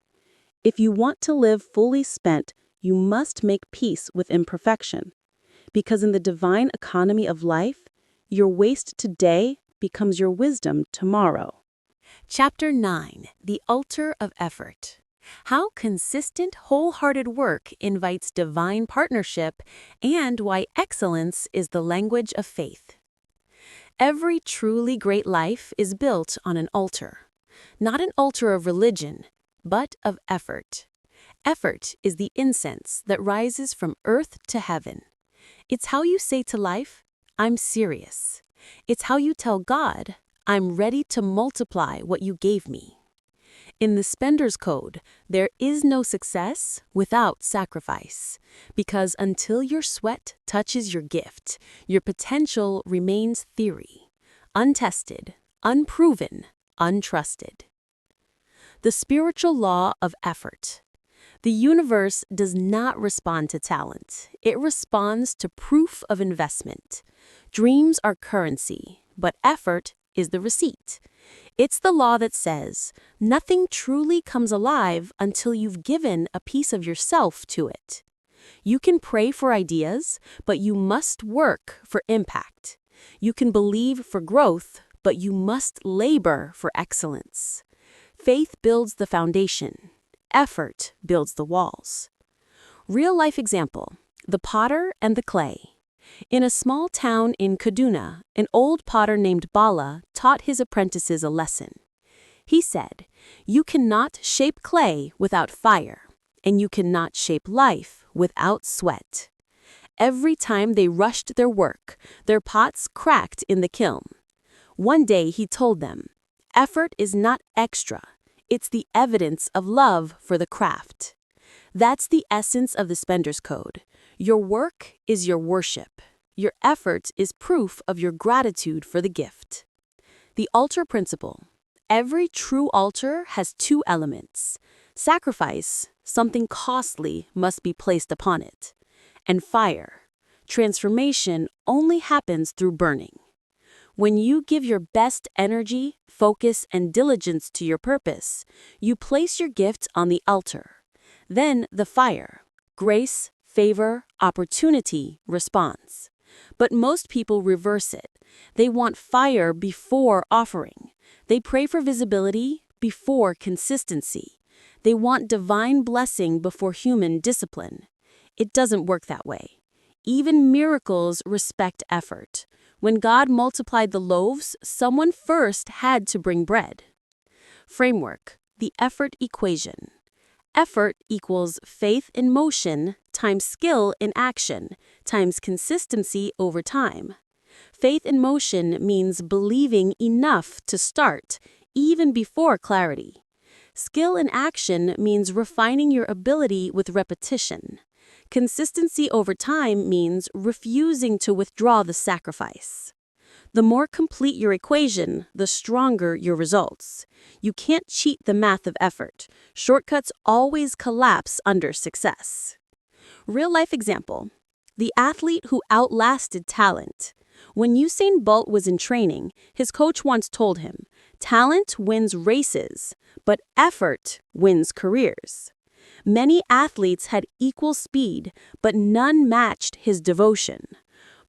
If you want to live fully spent, you must make peace with imperfection. Because in the divine economy of life, your waste today becomes your wisdom tomorrow.
Chapter 9. The Altar of Effort. How consistent, wholehearted work invites divine partnership and why excellence is the language of faith. Every truly great life is built on an altar. Not an altar of religion, but of effort. Effort is the incense that rises from earth to heaven. It's how you say to life, I'm serious. It's how you tell God, I'm ready to multiply what you gave me. In the Spender's Code, there is no success without sacrifice, because until your sweat touches your gift, your potential remains theory, untested, unproven, untrusted. The spiritual law of effort. The universe does not respond to talent. It responds to proof of investment. Dreams are currency, but effort is the receipt. It's the law that says, nothing truly comes alive until you've given a piece of yourself to it. You can pray for ideas, but you must work for impact. You can believe for growth, but you must labor for excellence. Faith builds the foundation. Effort builds the walls. Real-life example, the potter and the clay. In a small town in Kaduna, an old potter named Bala taught his apprentices a lesson. He said, you cannot shape clay without fire, and you cannot shape life without sweat. Every time they rushed their work, their pots cracked in the kiln. One day he told them, effort is not extra, it's the evidence of love for the craft. That's the essence of the Spender's Code. Your work is your worship. Your effort is proof of your gratitude for the gift. The altar principle. Every true altar has two elements. Sacrifice, something costly must be placed upon it. And fire. Transformation only happens through burning. When you give your best energy, focus, and diligence to your purpose, you place your gift on the altar. Then the fire, grace, favor, opportunity responds. But most people reverse it. They want fire before offering. They pray for visibility before consistency. They want divine blessing before human discipline. It doesn't work that way. Even miracles respect effort. When God multiplied the loaves, someone first had to bring bread. Framework, the effort equation. Effort equals faith in motion times skill in action times consistency over time. Faith in motion means believing enough to start, even before clarity. Skill in action means refining your ability with repetition. Consistency over time means refusing to withdraw the sacrifice. The more complete your equation, the stronger your results. You can't cheat the math of effort. Shortcuts always collapse under success. Real-life example. The athlete who outlasted talent. When Usain Bolt was in training, his coach once told him, talent wins races, but effort wins careers. Many athletes had equal speed, but none matched his devotion.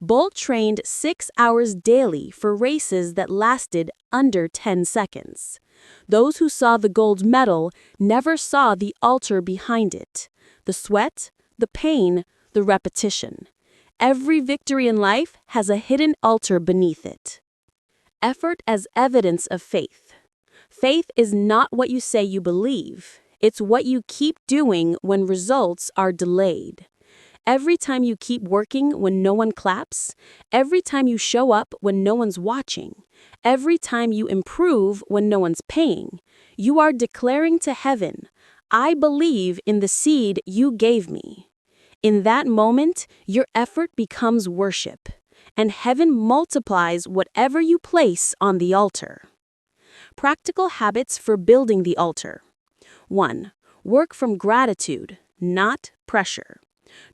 Bolt trained 6 hours daily for races that lasted under 10 seconds. Those who saw the gold medal never saw the altar behind it, the sweat, the pain, the repetition. Every victory in life has a hidden altar beneath it. Effort as evidence of faith. Faith is not what you say you believe. It's what you keep doing when results are delayed. Every time you keep working when no one claps, every time you show up when no one's watching, every time you improve when no one's paying, you are declaring to heaven,
I believe in the seed you gave me. In that moment, your effort becomes worship, and heaven multiplies whatever you place on the altar. Practical habits for building the altar. 1. Work from gratitude, not pressure.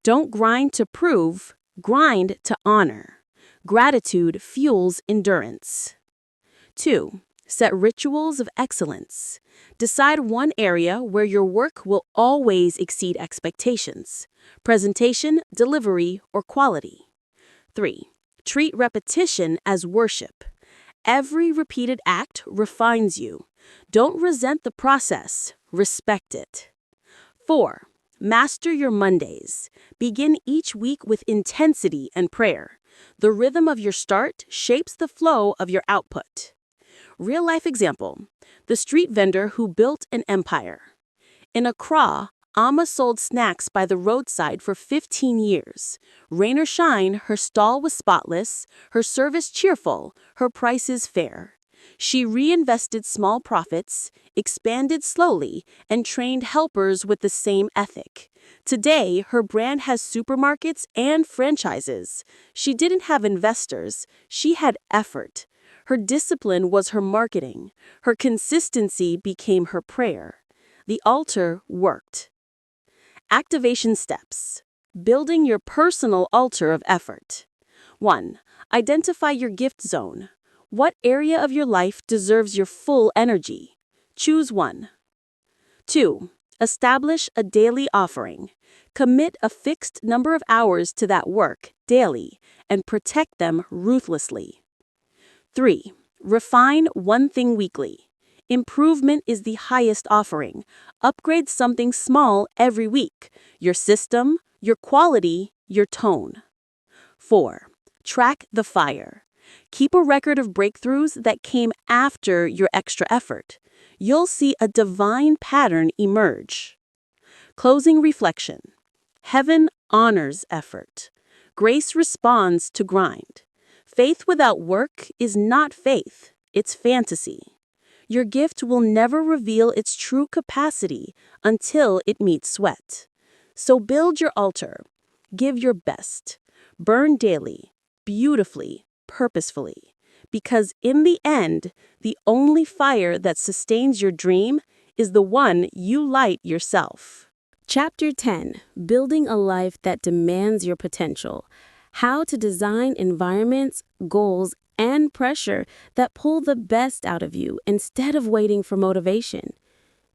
Don't grind to prove, grind to honor. Gratitude fuels endurance. 2. Set rituals of excellence. Decide one area where your work will always exceed expectations: presentation, delivery, or quality. 3. Treat repetition as worship. Every repeated act refines you. Don't resent the process, respect it. 4. Master your Mondays. Begin each week with intensity and prayer. The rhythm of your start shapes the flow of your output. Real-life example: the street vendor who built an empire. In Accra, Amma sold snacks by the roadside for 15 years. Rain or shine, her stall was spotless, her service cheerful, her prices fair. She reinvested small profits, expanded slowly, and trained helpers with the same ethic. Today, her brand has supermarkets and franchises. She didn't have investors, she had effort. Her discipline was her marketing. Her consistency became her prayer. The altar worked. Activation steps. Building your personal altar of effort. 1. Identify your gift zone. What area of your life deserves your full energy? Choose one. 2. Establish a daily offering. Commit a fixed number of hours to that work daily and protect them ruthlessly. 3. Refine one thing weekly. Improvement is the highest offering. Upgrade something small every week: your system, your quality, your tone. 4. Track the fire. Keep a record of breakthroughs that came after your extra effort. You'll see a divine pattern emerge. Closing reflection. Heaven honors effort. Grace responds to grind. Faith without work is not faith, it's fantasy. Your gift will never reveal its true capacity until it meets sweat. So build your altar. Give your best. Burn daily, beautifully, purposefully. Because in the end, the only fire that sustains your dream is the one you light yourself.
Chapter 10: Building a Life That Demands Your Potential. How to design environments, goals, and pressure that pull the best out of you instead of waiting for motivation.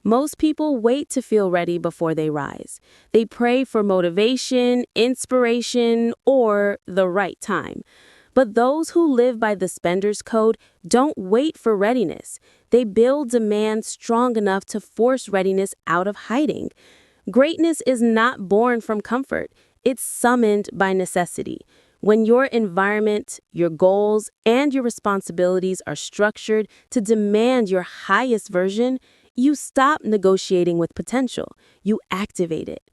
Most people wait to feel ready before they rise. They pray for motivation, inspiration, or the right time. But those who live by the spender's code don't wait for readiness. They build demand strong enough to force readiness out of hiding. Greatness is not born from comfort. It's summoned by necessity. When your environment, your goals, and your responsibilities are structured to demand your highest version, you stop negotiating with potential. You activate it.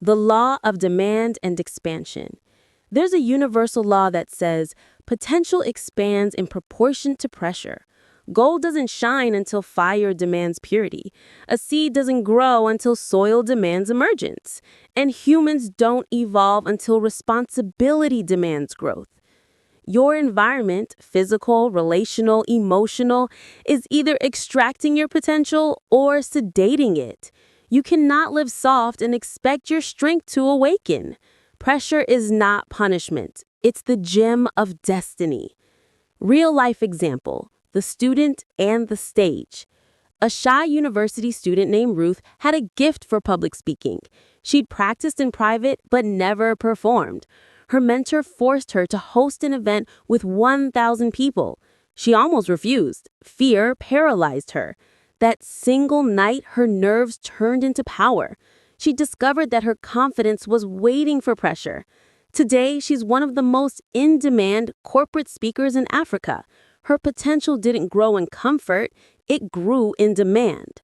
The law of demand and expansion. There's a universal law that says potential expands in proportion to pressure. Gold doesn't shine until fire demands purity. A seed doesn't grow until soil demands emergence. And humans don't evolve until responsibility demands growth. Your environment, physical, relational, emotional, is either extracting your potential or sedating it. You cannot live soft and expect your strength to awaken. Pressure is not punishment. It's the gem of destiny. Real-life example: the student and the stage. A shy university student named Ruth had a gift for public speaking. She'd practiced in private but never performed. Her mentor forced her to host an event with 1,000 people. She almost refused. Fear paralyzed her. That single night, her nerves turned into power. She discovered that her confidence was waiting for pressure. Today, she's one of the most in-demand corporate speakers in Africa. Her potential didn't grow in comfort, it grew in demand.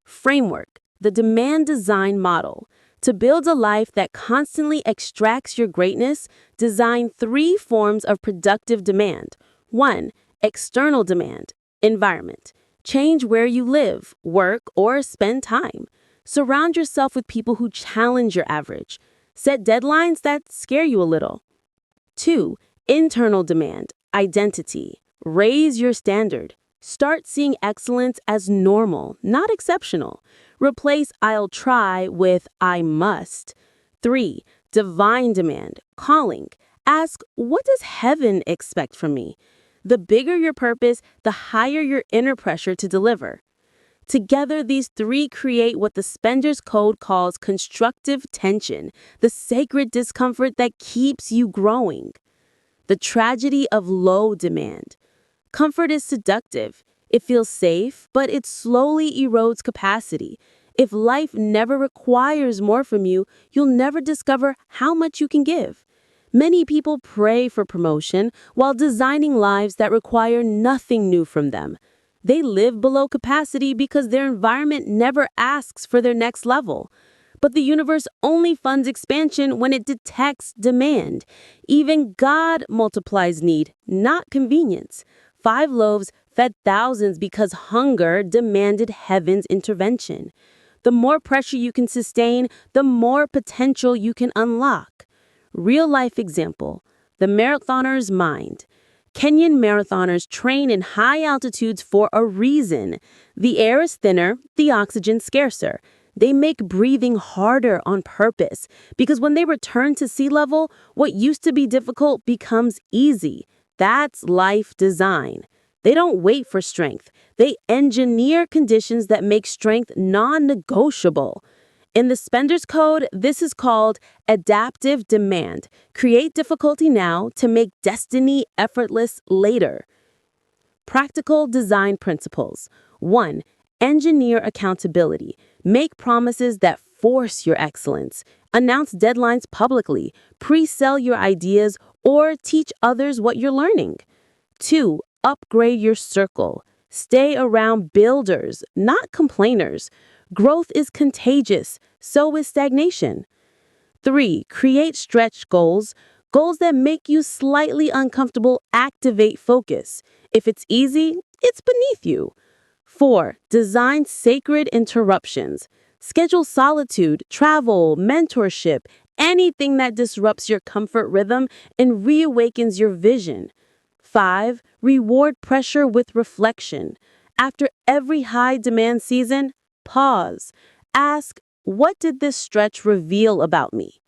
Framework: the demand design model. To build a life that constantly extracts your greatness, design 3 forms of productive demand. 1. External demand. Environment. Change where you live, work, or spend time.
Surround yourself with people who challenge your average. Set deadlines that scare you a little. 2. Internal demand, identity. Raise your standard. Start seeing excellence as normal, not exceptional. Replace "I'll try" with "I must." 3. Divine demand, calling. Ask, what does heaven expect from me? The bigger your purpose, the higher your inner pressure to deliver. Together, these three create what the Spender's Code calls constructive tension, the sacred discomfort that keeps you growing. The tragedy of low demand. Comfort is seductive. It feels safe, but it slowly erodes capacity. If life never requires more from you, you'll never discover how much you can give. Many people pray for promotion while designing lives that require nothing new from them. They live below capacity because their environment never asks for their next level. But the universe only funds expansion when it detects demand. Even God multiplies need, not convenience. 5 loaves fed thousands because hunger demanded heaven's intervention. The more pressure you can sustain, the more potential you can unlock. Real-life example, the marathoner's mind. Kenyan marathoners train in high altitudes for a reason. The air is thinner, the oxygen scarcer. They make breathing harder on purpose because when they return to sea level, what used to be difficult becomes easy. That's life design. They don't wait for strength. They engineer conditions that make strength non-negotiable. In the Spender's Code, this is called adaptive demand. Create difficulty now to make destiny effortless later. Practical design principles. 1. Engineer accountability. Make promises that force your excellence. Announce deadlines publicly. Pre-sell your ideas or teach others what you're learning. 2. Upgrade your circle. Stay around builders, not complainers. Growth is contagious, so is stagnation. 3. Create stretch goals. Goals that make you slightly uncomfortable activate focus. If it's easy, it's beneath you. 4. Design sacred interruptions. Schedule solitude, travel, mentorship, anything that disrupts your comfort rhythm and reawakens your vision. 5. Reward pressure with reflection. After every high-demand season, pause. Ask, what did this stretch reveal about me?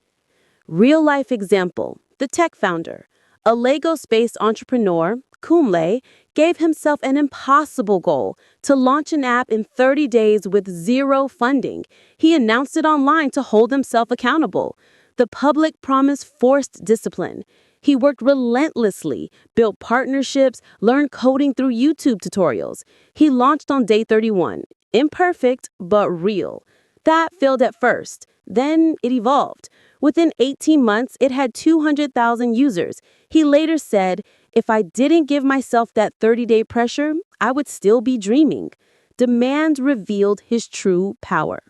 Real-life example, the tech founder. A Lego-based entrepreneur, cum laude, gave himself an impossible goal to launch an app in 30 days with zero funding. He announced it online to hold himself accountable. The public promise forced discipline. He worked relentlessly, built partnerships, learned coding through YouTube tutorials. He launched on day 31. Imperfect, but real. That failed at first. Then it evolved. Within 18 months, it had 200,000 users. He later said, if I didn't give myself that 30-day pressure, I would still be dreaming. Demand revealed his true power.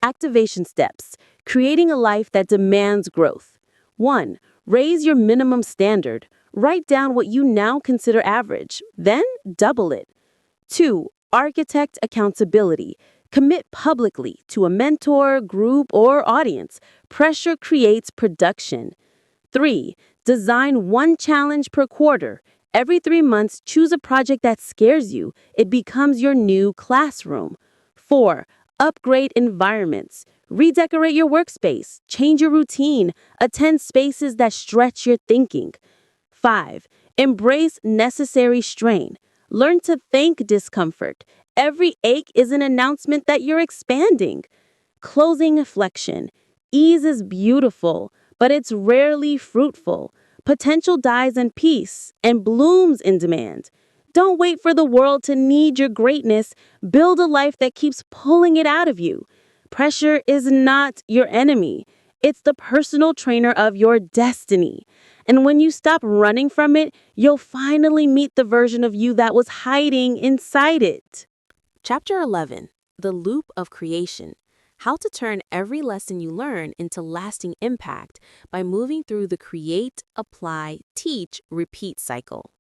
Activation steps. Creating a life that demands growth. 1. Raise your minimum standard. Write down what you now consider average. Then double it. 2. Architect accountability. Commit publicly to a mentor, group, or audience. Pressure creates production. 3. Design one challenge per quarter. Every 3 months, choose a project that scares you. It becomes your new classroom. 4. Upgrade environments. Redecorate your workspace. Change your routine. Attend spaces that stretch your thinking. 5. Embrace necessary strain. Learn to thank discomfort. Every ache is an announcement that you're expanding. Closing reflection. Ease is beautiful, but it's rarely fruitful. Potential dies in peace and blooms in demand. Don't wait for the world to need your greatness. Build a life that keeps pulling it out of you. Pressure is not your enemy. It's the personal trainer of your destiny. And when you stop running from it, you'll finally meet the version of you that was hiding inside it.
Chapter 11, The Loop of Creation. How to turn every lesson you learn into lasting impact by moving through the create, apply, teach, repeat cycle.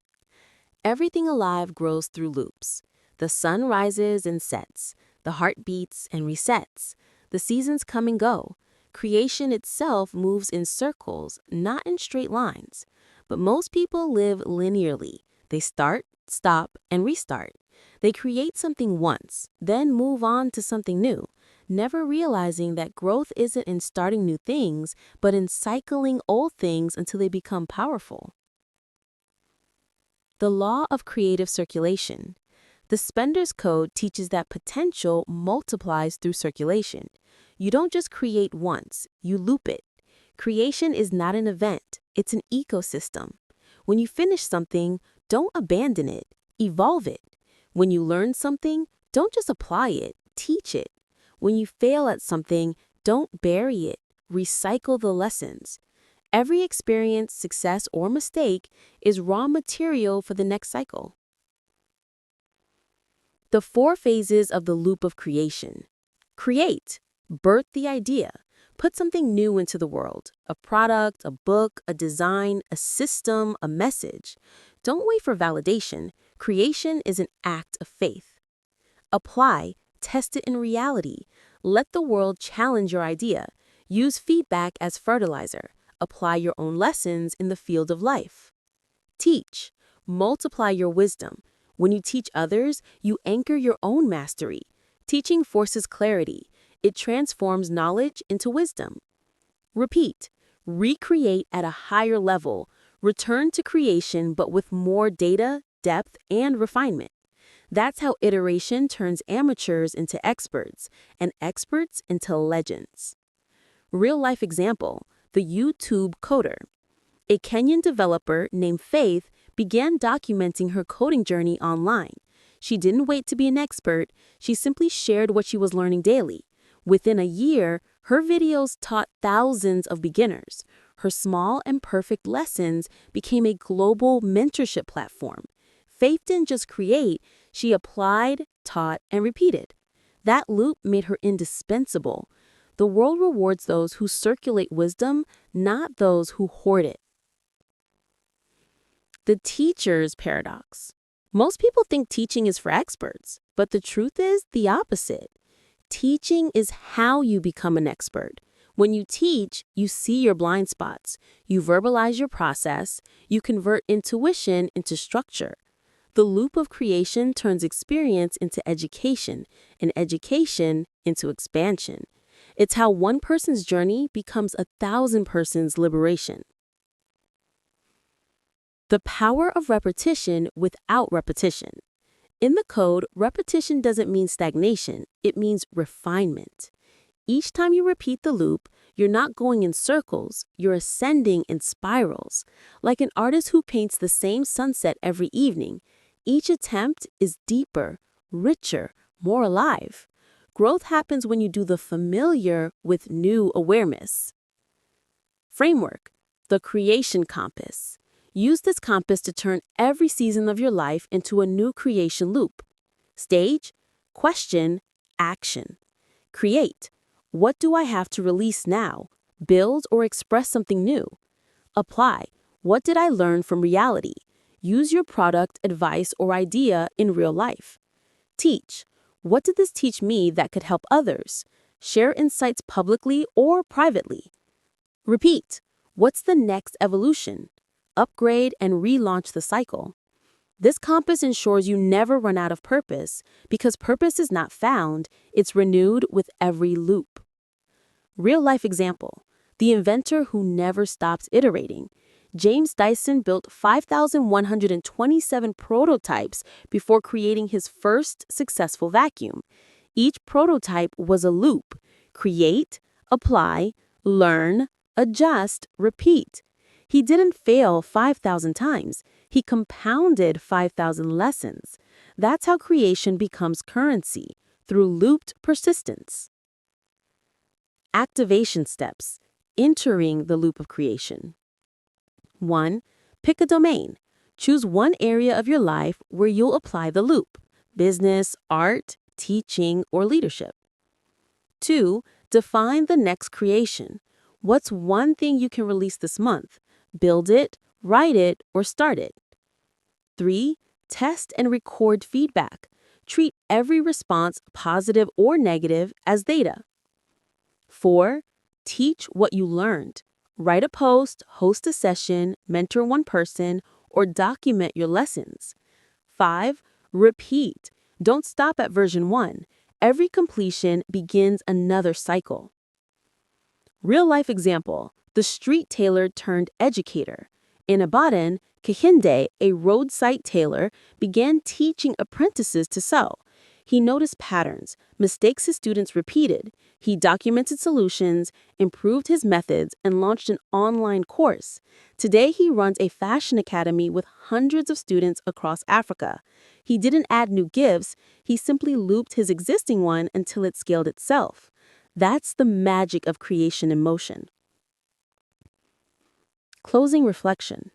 Everything alive grows through loops. The sun rises and sets. The The heart beats and resets. The seasons come and go. Creation itself moves in circles, not in straight lines. But most people live linearly. They start, stop, and restart. They create something once, then move on to something new, never realizing that growth isn't in starting new things, but in cycling old things until they become powerful. The law of creative circulation. The Spender's Code teaches that potential multiplies through circulation. You don't just create once, you loop it. Creation is not an event, it's an ecosystem. When you finish something, don't abandon it, evolve it. When you learn something, don't just apply it, teach it. When you fail at something, don't bury it, recycle the lessons. Every experience, success, or mistake is raw material for the next cycle. The 4 phases of the loop of creation. Create. Birth the idea. Put something new into the world. A product, a book, a design, a system, a message. Don't wait for validation. Creation is an act of faith. Apply. Test it in reality. Let the world challenge your idea. Use feedback as fertilizer. Apply your own lessons in the field of life. Teach. Multiply your wisdom. When you teach others, you anchor your own mastery. Teaching forces clarity. It transforms knowledge into wisdom. Repeat. Recreate at a higher level. Return to creation, but with more data, depth, and refinement. That's how iteration turns amateurs into experts, and experts into legends. Real-life example. The YouTube coder. A Kenyan developer named Faith began documenting her coding journey online. She didn't wait to be an expert, she simply shared what she was learning daily. Within a year, her videos taught thousands of beginners. Her small and perfect lessons became a global mentorship platform. Faith didn't just create, she applied, taught, and repeated. That loop made her indispensable. The world rewards those who circulate wisdom, not those who hoard it. The teacher's paradox. Most people think teaching is for experts, but the truth is the opposite. Teaching is how you become an expert. When you teach, you see your blind spots, you verbalize your process, you convert intuition into structure. The loop of creation turns experience into education, and education into expansion. It's how one person's journey becomes 1,000 persons' liberation. The power of repetition without repetition. In the code, repetition doesn't mean stagnation, it means refinement. Each time you repeat the loop, you're not going in circles, you're ascending in spirals. Like an artist who paints the same sunset every evening, each attempt is deeper, richer, more alive. Growth happens when you do the familiar with new awareness. Framework. The creation compass. Use this compass to turn every season of your life into a new creation loop. Stage. Question. Action. Create. What do I have to release now? Build or express something new. Apply. What did I learn from reality? Use your product, advice, or idea in real life. Teach. What did this teach me that could help others? Share insights publicly or privately. Repeat. What's the next evolution? Upgrade and relaunch the cycle. This compass ensures you never run out of purpose, because purpose is not found, it's renewed with every loop. Real-life example. The inventor who never stops iterating. James Dyson built 5,127 prototypes before creating his first successful vacuum. Each prototype was a loop. Create, apply, learn, adjust, repeat. He didn't fail 5,000 times. He compounded 5,000 lessons. That's how creation becomes currency, through looped persistence. Activation steps. Entering the loop of creation. 1. Pick a domain. Choose one area of your life where you'll apply the loop: business, art, teaching, or leadership. 2. Define the next creation. What's one thing you can release this month? Build it, write it, or start it. 3. Test and record feedback.
Treat every response, positive or negative, as data. 4. Teach what you learned. Write a post, host a session, mentor one person, or document your lessons. 5. Repeat. Don't stop at version 1. Every completion begins another cycle. Real-life example, the street tailor turned educator. In Ibadan, Kehinde, a roadside tailor, began teaching apprentices to sew. He noticed patterns, mistakes his students repeated. He documented solutions, improved his methods, and launched an online course. Today, he runs a fashion academy with hundreds of students across Africa. He didn't add new gifts, he simply looped his existing one until it scaled itself. That's the magic of creation in motion. Closing reflection.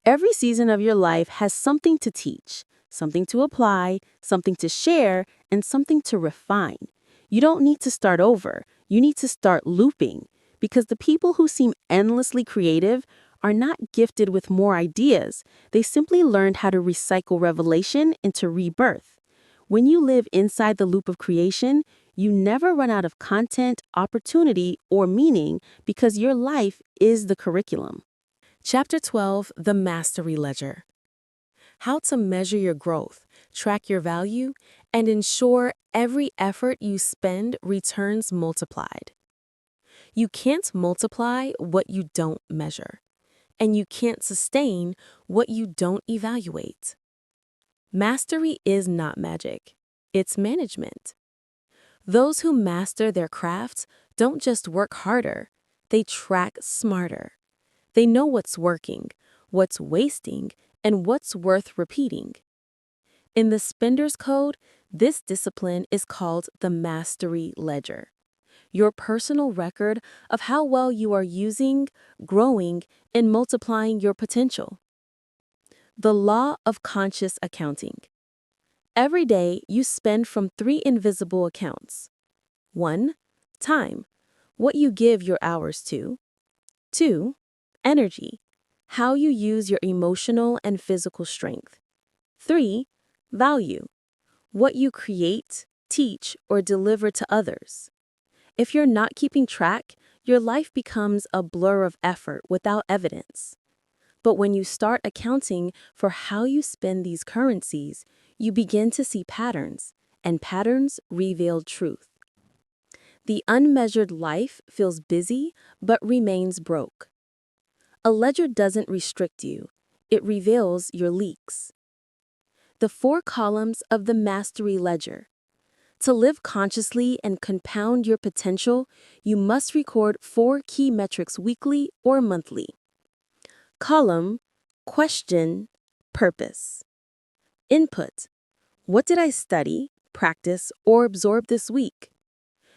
Every season of your life has something to teach, something to apply, something to share, and something to refine. You don't need to start over. You need to start looping, because the people who seem endlessly creative are not gifted with more ideas. They simply learned how to recycle revelation into rebirth. When you live inside the loop of creation, you never run out of content, opportunity, or meaning because your life is the curriculum.
Chapter 12, The Mastery Ledger. How to measure your growth, track your value, and ensure every effort you spend returns multiplied. You can't multiply what you don't measure, and you can't sustain what you don't evaluate. Mastery is not magic, it's management. Those who master their crafts don't just work harder, they track smarter. They know what's working, what's wasting, and what's worth repeating. In the Spender's Code, this discipline is called the Mastery Ledger, your personal record of how well you are using, growing, and multiplying your potential. The law of conscious accounting. Every day, you spend from 3 invisible accounts. 1. Time, what you give your hours to. 2. Energy, how you use your emotional and physical strength. 3. Value, what you create, teach, or deliver to others. If you're not keeping track, your life becomes a blur of effort without evidence. But when you start accounting for how you spend these currencies, you begin to see patterns, and patterns reveal truth. The unmeasured life feels busy but remains broke. A ledger doesn't restrict you, it reveals your leaks. The 4 columns of the Mastery Ledger. To live consciously and compound your potential, you must record 4 key metrics weekly or monthly. Column, question, purpose. Input, what did I study, practice, or absorb this week?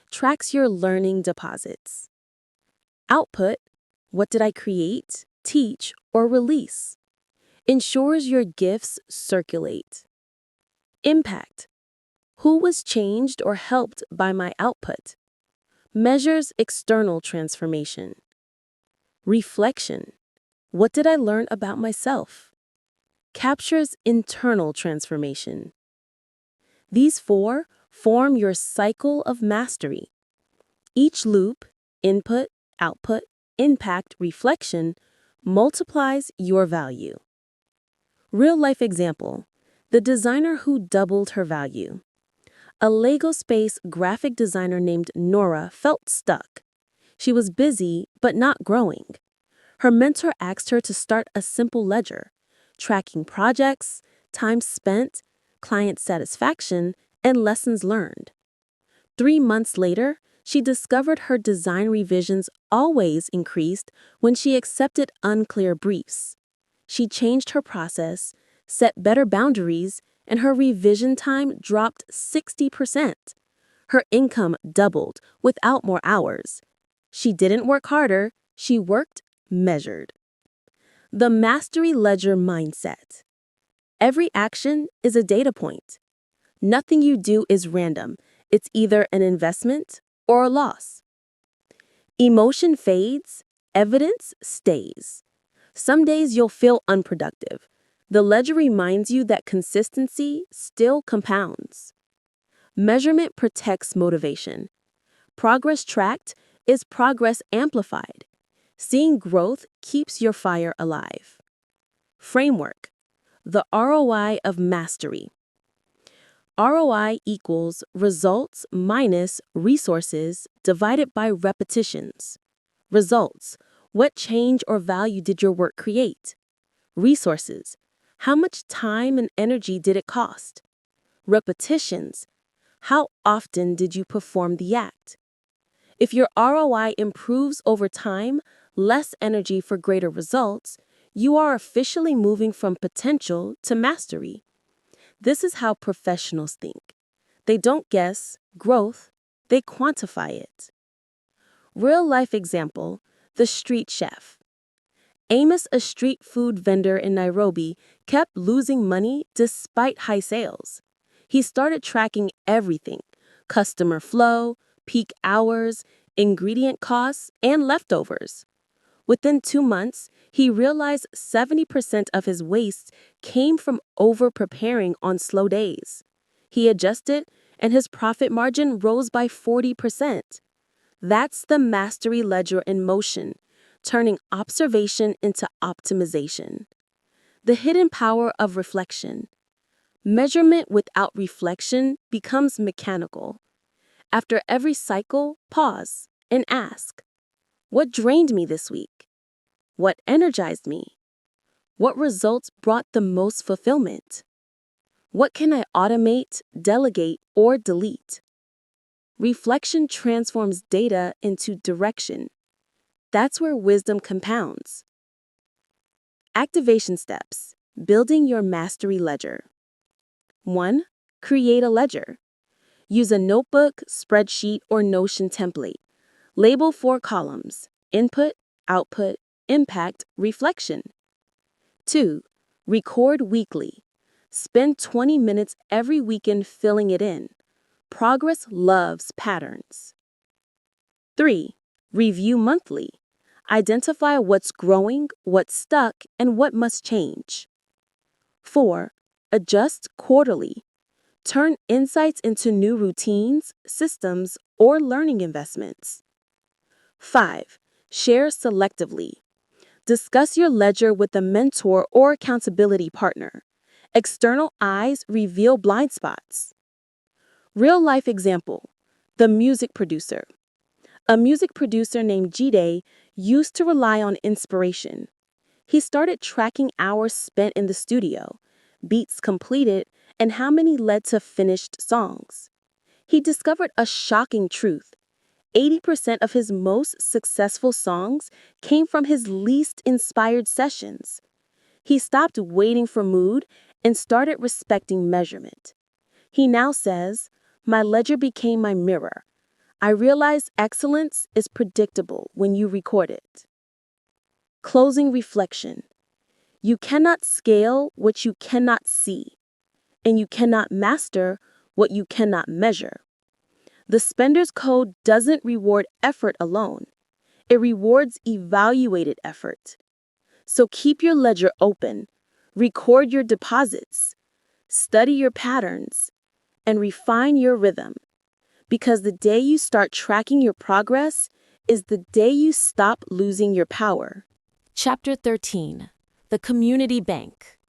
Tracks your learning deposits. Output, what did I create, teach, or release? Ensures your gifts circulate. Impact, who was changed or helped by my output? Measures external transformation. Reflection, what did I learn about myself? Captures internal transformation. These 4 form your cycle of mastery. Each loop, input, output, impact, reflection, multiplies your value. Real-life example, the designer who doubled her value. A Lego space graphic designer named Nora felt stuck. She was busy, but not growing. Her mentor asked her to start a simple ledger, tracking projects, time spent, client satisfaction, and lessons learned. 3 months later, she discovered her design revisions always increased when she accepted unclear briefs. She changed her process, set better boundaries, and her revision time dropped 60%. Her income doubled without more hours. She didn't work harder, she worked measured. The Mastery Ledger Mindset. Every action is a data point. Nothing you do is random. It's either an investment or a loss. Emotion fades, evidence stays. Some days you'll feel unproductive.
The ledger reminds you that consistency still compounds. Measurement protects motivation. Progress tracked is progress amplified. Seeing growth keeps your fire alive. Framework: the ROI of mastery. ROI equals results minus resources divided by repetitions. Results: what change or value did your work create? Resources: how much time and energy did it cost? Repetitions: how often did you perform the act? If your ROI improves over time, less energy for greater results, you are officially moving from potential to mastery. This is how professionals think. They don't guess growth, they quantify it. Real-life example: the street chef. Amos, a street food vendor in Nairobi, kept losing money despite high sales. He started tracking everything: customer flow, peak hours, ingredient costs, and leftovers. Within 2 months, he realized 70% of his waste came from over-preparing on slow days. He adjusted, and his profit margin rose by 40%. That's the mastery ledger in motion, turning observation into optimization. The hidden power of reflection. Measurement without reflection becomes mechanical. After every cycle, pause and ask, what drained me this week? What energized me? What results brought the most fulfillment? What can I automate, delegate, or delete? Reflection transforms data into direction. That's where wisdom compounds. Activation steps: building your mastery ledger. 1. Create a ledger. Use a notebook, spreadsheet, or Notion template. Label 4 columns: input, output, impact, reflection. 2. Record weekly. Spend 20 minutes every weekend filling it in. Progress loves patterns. 3. Review monthly. Identify what's growing, what's stuck, and what must change. 4. Adjust quarterly. Turn insights into new routines, systems, or learning investments. 5. Share selectively. Discuss your ledger with a mentor or accountability partner. External eyes reveal blind spots. Real-life example: the music producer. A music producer named Jide used to rely on inspiration. He started tracking hours spent in the studio, beats completed, and how many led to finished songs. He discovered a shocking truth: 80% of his most successful songs came from his least inspired sessions. He stopped waiting for mood and started respecting measurement. He now says, "My ledger became my mirror. I realized excellence is predictable when you record it." Closing reflection: you cannot scale what you cannot see, and you cannot master what you cannot measure. The spender's code doesn't reward effort alone. It rewards evaluated effort. So keep your ledger open, record your deposits, study your patterns, and refine your rhythm. Because the day you start tracking your progress is the day you stop losing your power.
Chapter 13: The Community Bank.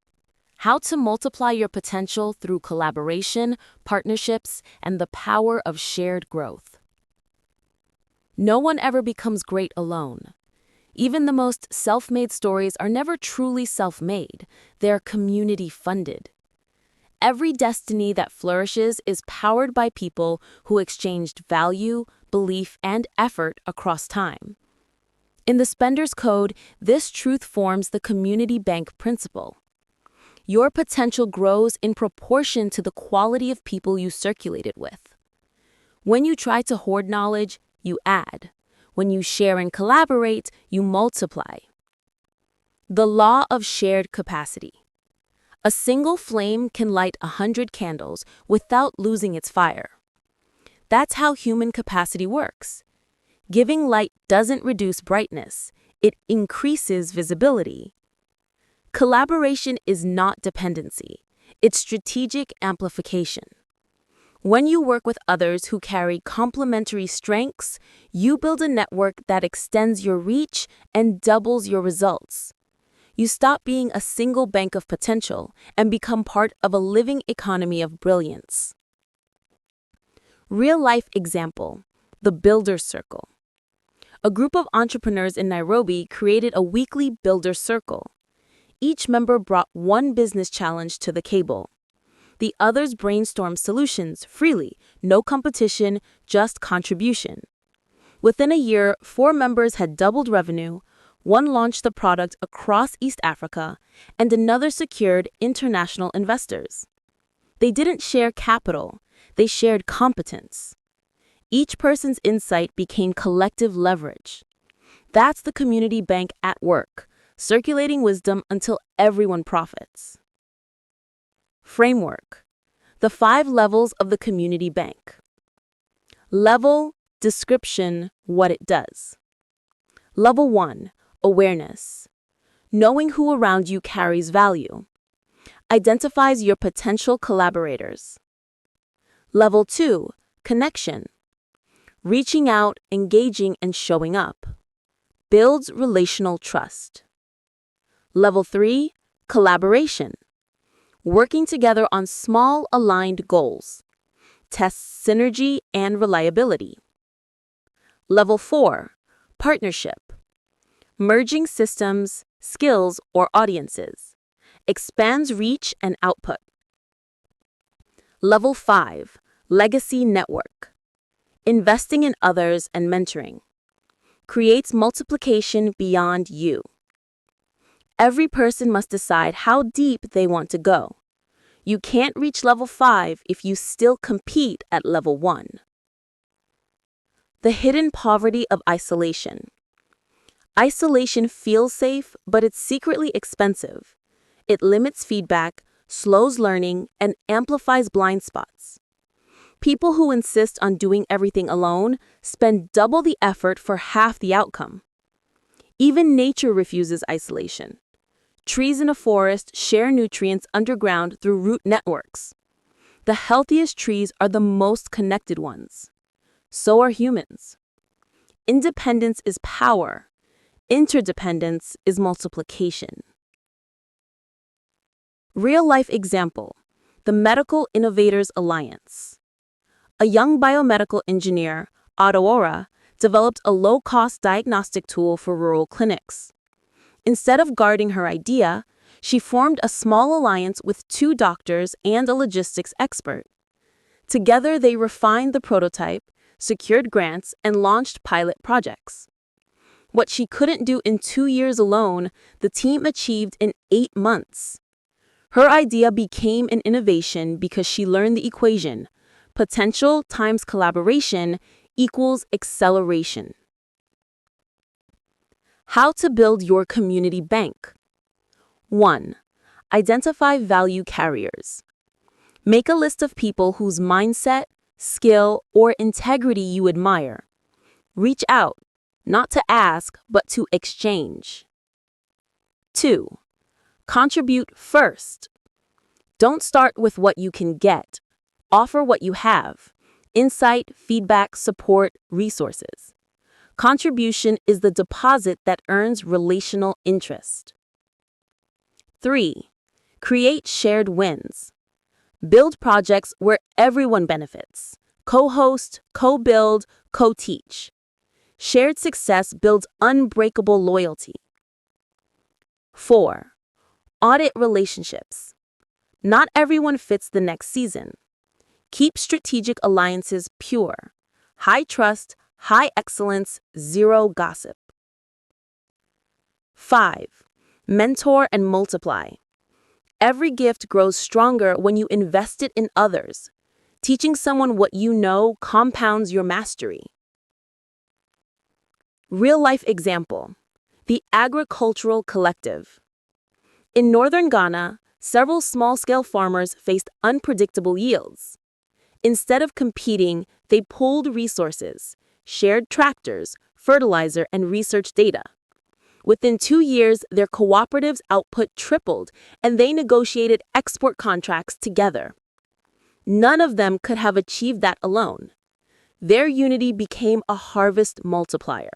How to multiply your potential through collaboration, partnerships, and the power of shared growth. No one ever becomes great alone. Even the most self-made stories are never truly self-made. They're community-funded. Every destiny that flourishes is powered by people who exchanged value, belief, and effort across time. In the Spender's Code, this truth forms the community bank principle. Your potential grows in proportion to the quality of people you circulate it with. When you try to hoard knowledge, you add. When you share and collaborate, you multiply. The law of shared capacity. A single flame can light 100 candles without losing its fire. That's how human capacity works. Giving light doesn't reduce brightness, it increases visibility. Collaboration is not dependency, it's strategic amplification. When you work with others who carry complementary strengths, you build a network that extends your reach and doubles your results. You stop being a single bank of potential and become part of a living economy of brilliance. Real-life example, the Builder Circle. A group of entrepreneurs in Nairobi created a weekly Builder Circle. Each member brought one business challenge to the table. The others brainstormed solutions freely, no competition, just contribution. Within a year, 4 members had doubled revenue, one launched the product across East Africa, and another secured international investors. They didn't share capital, they shared competence. Each person's insight became collective leverage. That's the community bank at work, circulating wisdom until everyone profits. Framework: the 5 levels of the community bank. Level, description, what it does. Level 1, awareness. Knowing who around you carries value. Identifies your potential collaborators. Level 2, connection. Reaching out, engaging, and showing up. Builds relational trust. Level 3, collaboration. Working together on small, aligned goals. Tests synergy and reliability. Level 4, partnership. Merging systems, skills, or audiences. Expands reach and output. Level 5, legacy network. Investing in others and mentoring. Creates multiplication beyond you. Every person must decide how deep they want to go. You can't reach level 5 if you still compete at level 1. The hidden poverty of isolation. Isolation feels safe, but it's secretly expensive. It limits feedback, slows learning, and amplifies blind spots. People who insist on doing everything alone spend double the effort for half the outcome. Even nature refuses isolation. Trees in a forest share nutrients underground through root networks. The healthiest trees are the most connected ones. So are humans. Independence is power. Interdependence is multiplication. Real-life example, the Medical Innovators Alliance. A young biomedical engineer, Aurora, developed a low-cost diagnostic tool for rural clinics. Instead of guarding her idea, she formed a small alliance with 2 doctors and a logistics expert. Together, they refined the prototype, secured grants, and launched pilot projects. What she couldn't do in 2 years alone, the team achieved in 8 months. Her idea became an innovation because she learned the equation: potential times collaboration equals acceleration. How to build your community bank. 1. Identify value carriers. Make a list of people whose mindset, skill, or integrity you admire. Reach out, not to ask, but to exchange. 2. Contribute first. Don't start with what you can get. Offer what you have: insight, feedback, support, resources. Contribution is the deposit that earns relational interest. 3. Create shared wins. Build projects where everyone benefits. Co-host, co-build, co-teach. Shared success builds unbreakable loyalty. 4. Audit relationships. Not everyone fits the next season. Keep strategic alliances pure. High trust, high excellence, zero gossip. 5. Mentor and multiply. Every gift grows stronger when you invest it in others. Teaching someone what you know compounds your mastery. Real-life example, the Agricultural Collective. In northern Ghana, several small-scale farmers faced unpredictable yields. Instead of competing, they pooled resources, shared tractors, fertilizer, and research data.
Within 2 years, their cooperative's output tripled, and they negotiated export contracts together. None of them could have achieved that alone. Their unity became a harvest multiplier.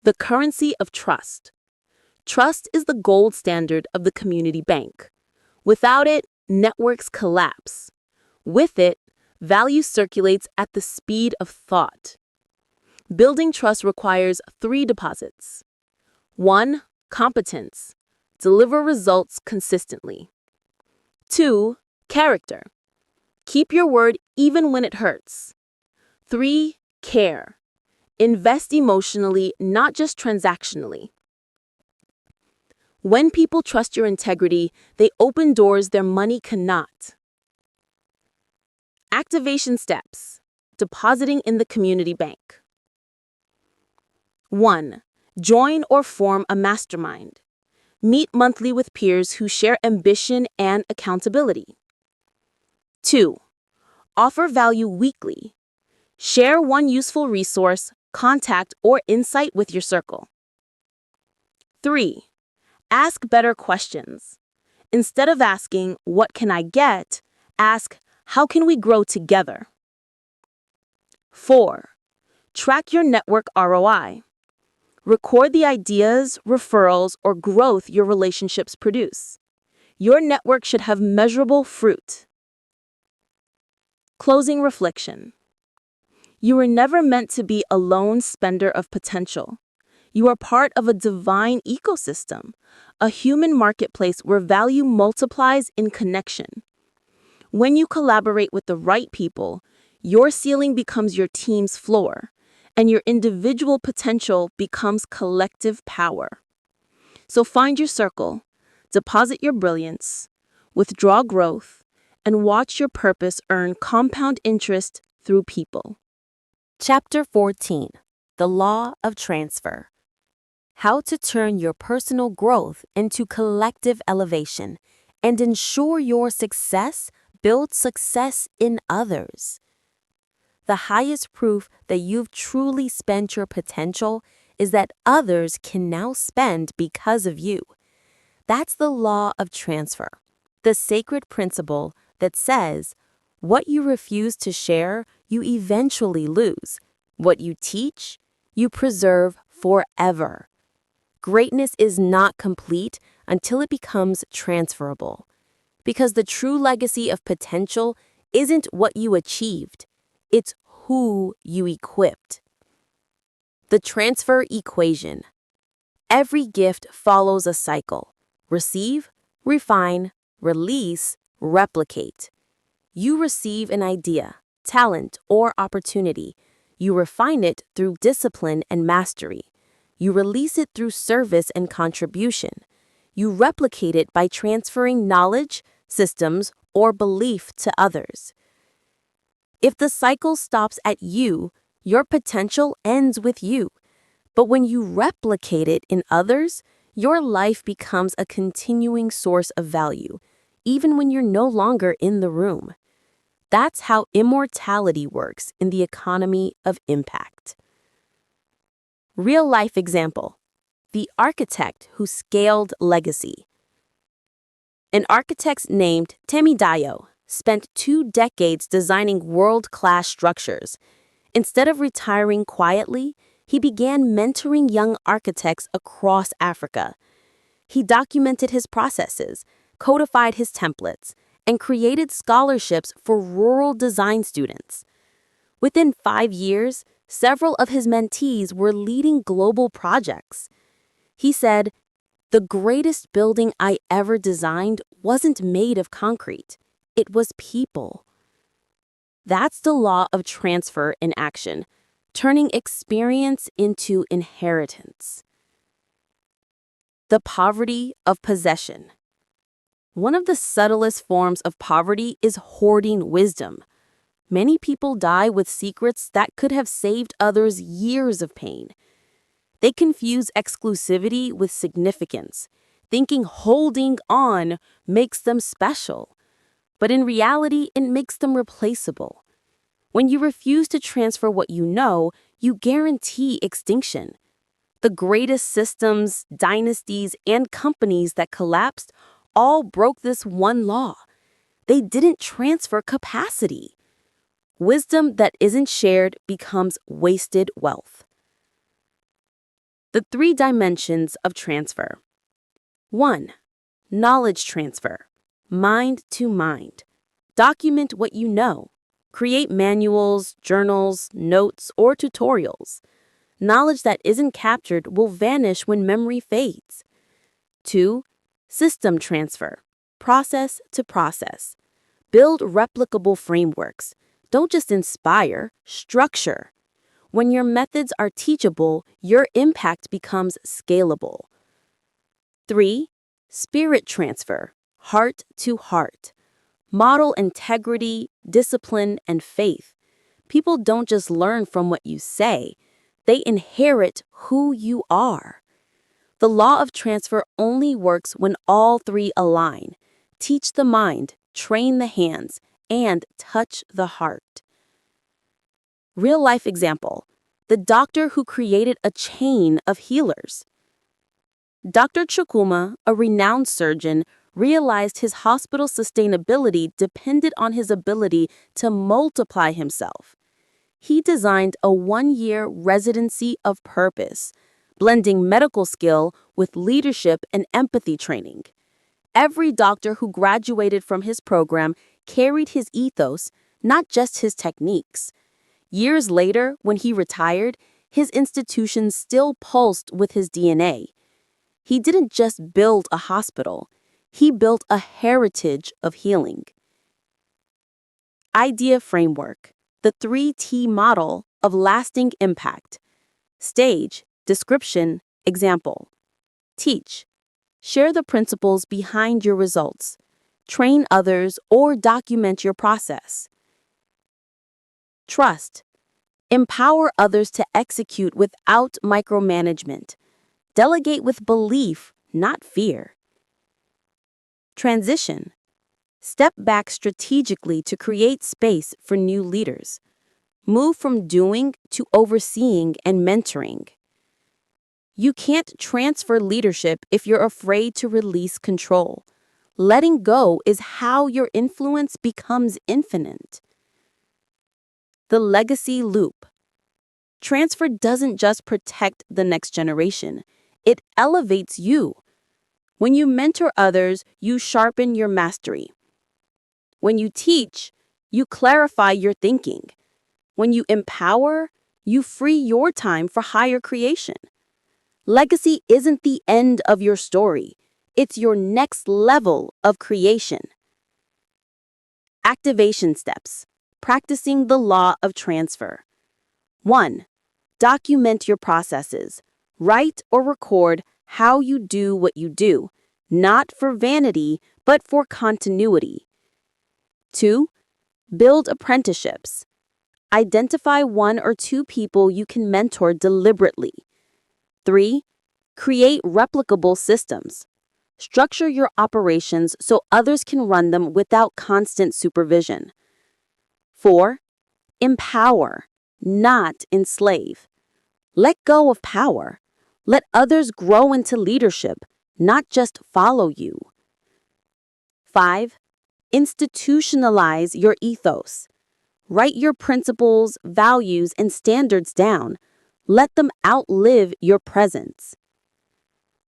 The currency of trust. Trust is the gold standard of the community bank. Without it, networks collapse. With it, value circulates at the speed of thought. Building trust requires 3 deposits. 1. Competence. Deliver results consistently. 2. Character. Keep your word even when it hurts. 3. Care. Invest emotionally, not just transactionally. When people trust your integrity, they open doors their money cannot. Activation steps. Depositing in the community bank. 1. Join or form a mastermind. Meet monthly with peers who share ambition and accountability. 2. Offer value weekly. Share one useful resource, contact, or insight with your circle. 3. Ask better questions. Instead of asking, "What can I get?" ask, "How can we grow together?" 4. Track your network ROI. Record the ideas, referrals, or growth your relationships produce. Your network should have measurable fruit. Closing reflection. You were never meant to be a lone spender of potential. You are part of a divine ecosystem, a human marketplace where value multiplies in connection. When you collaborate with the right people, your ceiling becomes your team's floor, and your individual potential becomes collective power. So find your circle, deposit your brilliance, withdraw growth, and watch your purpose earn compound interest through people.
Chapter 14. The Law of Transfer. How to turn your personal growth into collective elevation and ensure your success builds success in others. The highest proof that you've truly spent your potential is that others can now spend because of you. That's the law of transfer, the sacred principle that says, what you refuse to share, you eventually lose. What you teach, you preserve forever. Greatness is not complete until it becomes transferable. Because the true legacy of potential isn't what you achieved, it's who you equipped. The transfer equation. Every gift follows a cycle. Receive, refine, release, replicate. You receive an idea, talent, or opportunity. You refine it through discipline and mastery. You release it through service and contribution. You replicate it by transferring knowledge, systems, or belief to others. If the cycle stops at you, your potential ends with you. But when you replicate it in others, your life becomes a continuing source of value, even when you're no longer in the room. That's how immortality works in the economy of impact. Real-life example. The architect who scaled legacy. An architect named Temidayo spent 2 decades designing world-class structures. Instead of retiring quietly, he began mentoring young architects across Africa. He documented his processes, codified his templates, and created scholarships for rural design students. Within 5 years, several of his mentees were leading global projects. He said, "The greatest building I ever designed wasn't made of concrete. It was people." That's the law of transfer in action, turning experience into inheritance. The poverty of possession. One of the subtlest forms of poverty is hoarding wisdom. Many people die with secrets that could have saved others years of pain. They confuse exclusivity with significance, thinking holding on makes them special. But in reality, it makes them replaceable. When you refuse to transfer what you know, you guarantee extinction.
The greatest systems, dynasties, and companies that collapsed all broke this one law. They didn't transfer capacity. Wisdom that isn't shared becomes wasted wealth. The 3 dimensions of transfer. 1. Knowledge transfer. Mind to mind. Document what you know. Create manuals, journals, notes, or tutorials. Knowledge that isn't captured will vanish when memory fades. 2. System transfer. Process to process. Build replicable frameworks. Don't just inspire, structure. When your methods are teachable, your impact becomes scalable. 3. Spirit transfer. Heart to heart. Model integrity, discipline, and faith. People don't just learn from what you say, they inherit who you are. The law of transfer only works when all 3 align. Teach the mind, train the hands, and touch the heart. Real-life example. The doctor who created a chain of healers. Dr. Chukwuma, a renowned surgeon, realized his hospital's sustainability depended on his ability to multiply himself. He designed a 1-year residency of purpose, blending medical skill with leadership and empathy training. Every doctor who graduated from his program carried his ethos, not just his techniques. Years later, when he retired, his institution still pulsed with his DNA. He didn't just build a hospital, he built a heritage of healing. Idea framework. The 3T model of lasting impact. Stage, description, example. Teach. Share the principles behind your results. Train others or document your process. Trust. Empower others to execute without micromanagement. Delegate with belief, not fear. Transition. Step back strategically to create space for new leaders. Move from doing to overseeing and mentoring. You can't transfer leadership if you're afraid to release control. Letting go is how your influence becomes infinite. The legacy loop. Transfer doesn't just protect the next generation, it elevates you. When you mentor others, you sharpen your mastery. When you teach, you clarify your thinking. When you empower, you free your time for higher creation. Legacy isn't the end of your story, it's your next level of creation. Activation steps. Practicing the law of transfer. 1. Document your processes. Write or record how you do what you do, not for vanity, but for continuity. 2. Build apprenticeships. Identify 1 or 2 people you can mentor deliberately. 3. Create replicable systems. Structure your operations so others can run them without constant supervision. 4. Empower, not enslave. Let go of power. Let others grow into leadership, not just follow you. 5. Institutionalize your ethos. Write your principles, values, and standards down. Let them outlive your presence.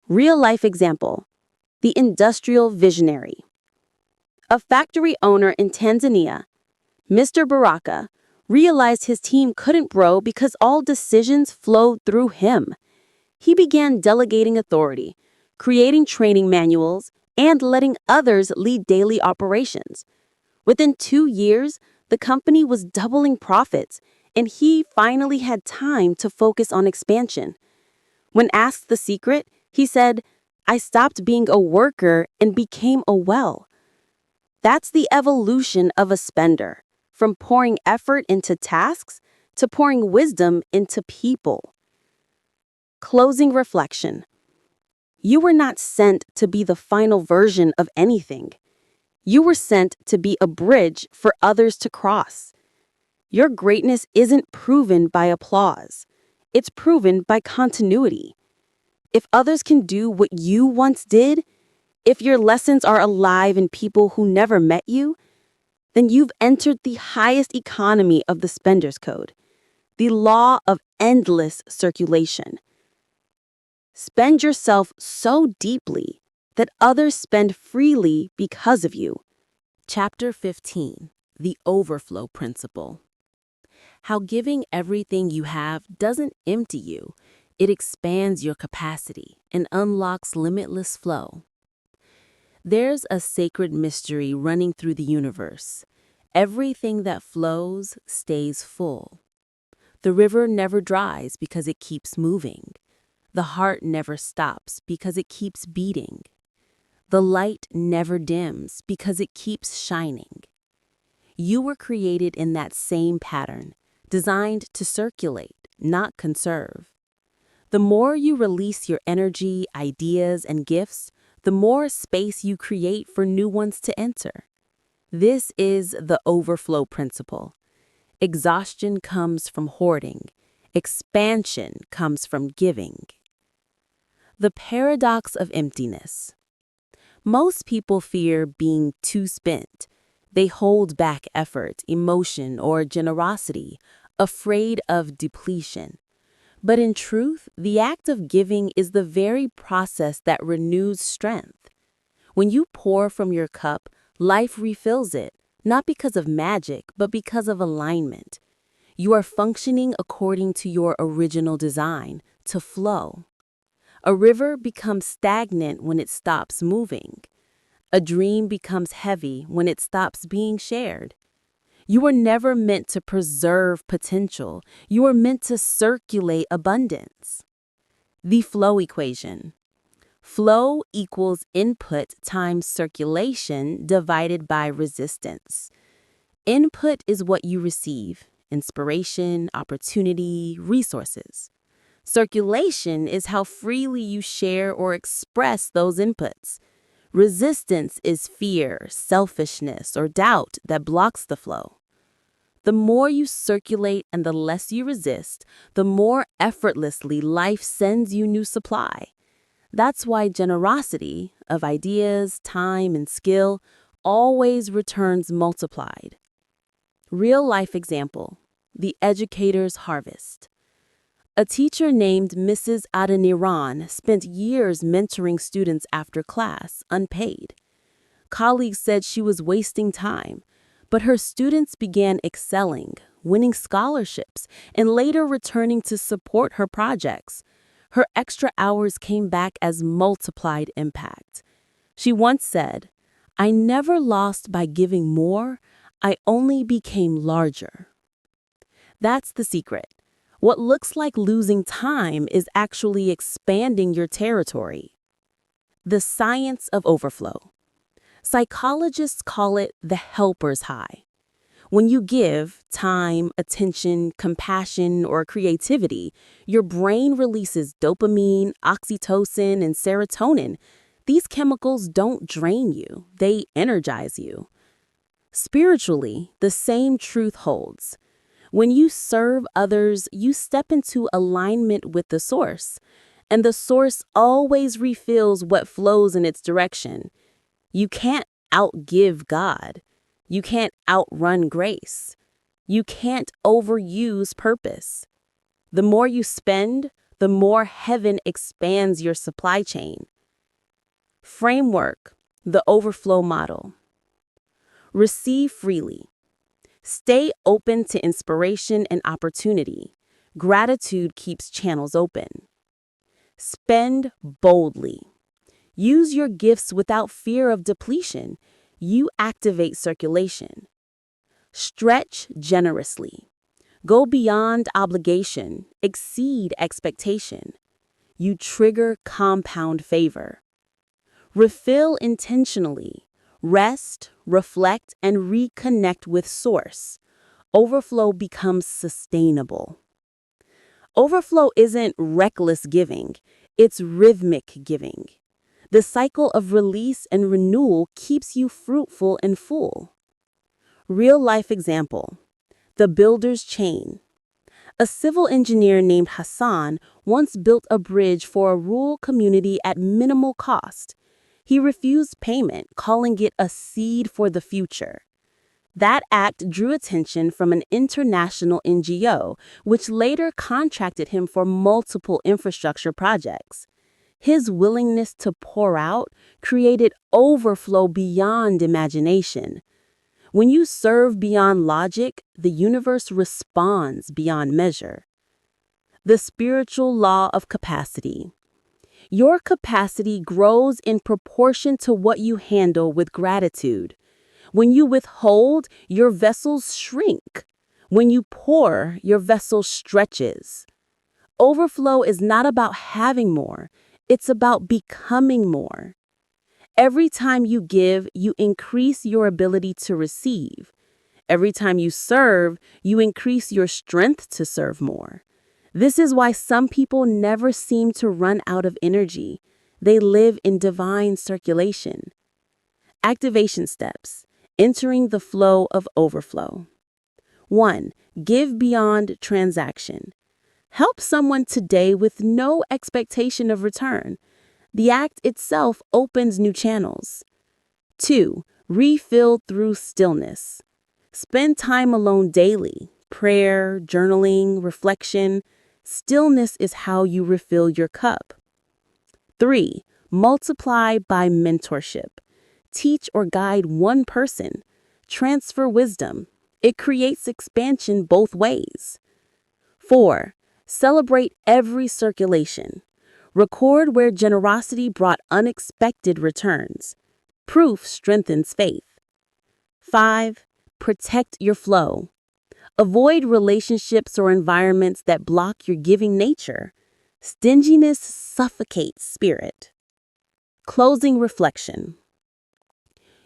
Real-life example. The industrial visionary. A factory owner in Tanzania, Mr. Baraka, realized his team couldn't grow because all decisions flowed through him. He began delegating authority, creating training manuals, and letting others lead daily operations. Within 2 years, the company was doubling profits, and he finally had time to focus on expansion. When asked the secret, he said, "I stopped being a worker and became a well." That's the evolution of a spender, from pouring effort into tasks to pouring wisdom into people. Closing reflection. You were not sent to be the final version of anything. You were sent to be a bridge for others to cross. Your greatness isn't proven by applause. It's proven by continuity. If others can do what you once did, if your lessons are alive in people who never met you, then you've entered the highest economy of the spender's code, the law of endless circulation. Spend yourself so deeply that others spend freely because of you.
Chapter 15, The Overflow Principle. How giving everything you have doesn't empty you, it expands your capacity and unlocks limitless flow. There's a sacred mystery running through the universe. Everything that flows stays full. The river never dries because it keeps moving. The heart never stops because it keeps beating. The light never dims because it keeps shining. You were created in that same pattern, designed to circulate, not conserve. The more you release your energy, ideas, and gifts, the more space you create for new ones to enter. This is the overflow principle. Exhaustion comes from hoarding. Expansion comes from giving. The paradox of emptiness. Most people fear being too spent. They hold back effort, emotion, or generosity, afraid of depletion. But in truth, the act of giving is the very process that renews strength. When you pour from your cup, life refills it, not because of magic, but because of alignment. You are functioning according to your original design, to flow. A river becomes stagnant when it stops moving. A dream becomes heavy when it stops being shared. You were never meant to preserve potential. You were meant to circulate abundance. The flow equation. Flow equals input times circulation divided by resistance. Input is what you receive: inspiration, opportunity, resources. Circulation is how freely you share or express those inputs. Resistance is fear, selfishness, or doubt that blocks the flow. The more you circulate and the less you resist, the more effortlessly life sends you new supply. That's why generosity of ideas, time, and skill always returns multiplied. Real-life example: the educator's harvest. A teacher named Mrs. Adeniran spent years mentoring students after class, unpaid. Colleagues said she was wasting time, but her students began excelling, winning scholarships, and later returning to support her projects. Her extra hours came back as multiplied impact. She once said, "I never lost by giving more, I only became larger." That's the secret. What looks like losing time is actually expanding your territory. The science of overflow. Psychologists call it the helper's high. When you give time, attention, compassion, or creativity, your brain releases dopamine, oxytocin, and serotonin. These chemicals don't drain you, they energize you. Spiritually, the same truth holds. When you serve others, you step into alignment with the source, and the source always refills what flows in its direction. You can't outgive God. You can't outrun grace. You can't overuse purpose. The more you spend, the more heaven expands your supply chain. Framework: the overflow model. Receive freely. Stay open to inspiration and opportunity. Gratitude keeps channels open. Spend boldly. Use your gifts without fear of depletion. You activate circulation. Stretch generously. Go beyond obligation. Exceed expectation. You trigger compound favor. Refill intentionally. Rest, reflect, and reconnect with source. Overflow becomes sustainable. Overflow isn't reckless giving, it's rhythmic giving. The cycle of release and renewal keeps you fruitful and full. Real life example: the builder's chain.
A civil engineer named Hassan once built a bridge for a rural community at minimal cost. He refused payment, calling it a seed for the future. That act drew attention from an international NGO, which later contracted him for multiple infrastructure projects. His willingness to pour out created overflow beyond imagination. When you serve beyond logic, the universe responds beyond measure. The spiritual law of capacity. Your capacity grows in proportion to what you handle with gratitude. When you withhold, your vessels shrink. When you pour, your vessel stretches. Overflow is not about having more, it's about becoming more. Every time you give, you increase your ability to receive. Every time you serve, you increase your strength to serve more. This is why some people never seem to run out of energy. They live in divine circulation. Activation steps. Entering the flow of overflow. 1. Give beyond transaction. Help someone today with no expectation of return. The act itself opens new channels. 2. Refill through stillness. Spend time alone daily. Prayer, journaling, reflection. Stillness is how you refill your cup. 3. Multiply by mentorship. Teach or guide one person. Transfer wisdom. It creates expansion both ways. 4. Celebrate every circulation. Record where generosity brought unexpected returns. Proof strengthens faith. 5. Protect your flow. Avoid relationships or environments that block your giving nature. Stinginess suffocates spirit. Closing reflection.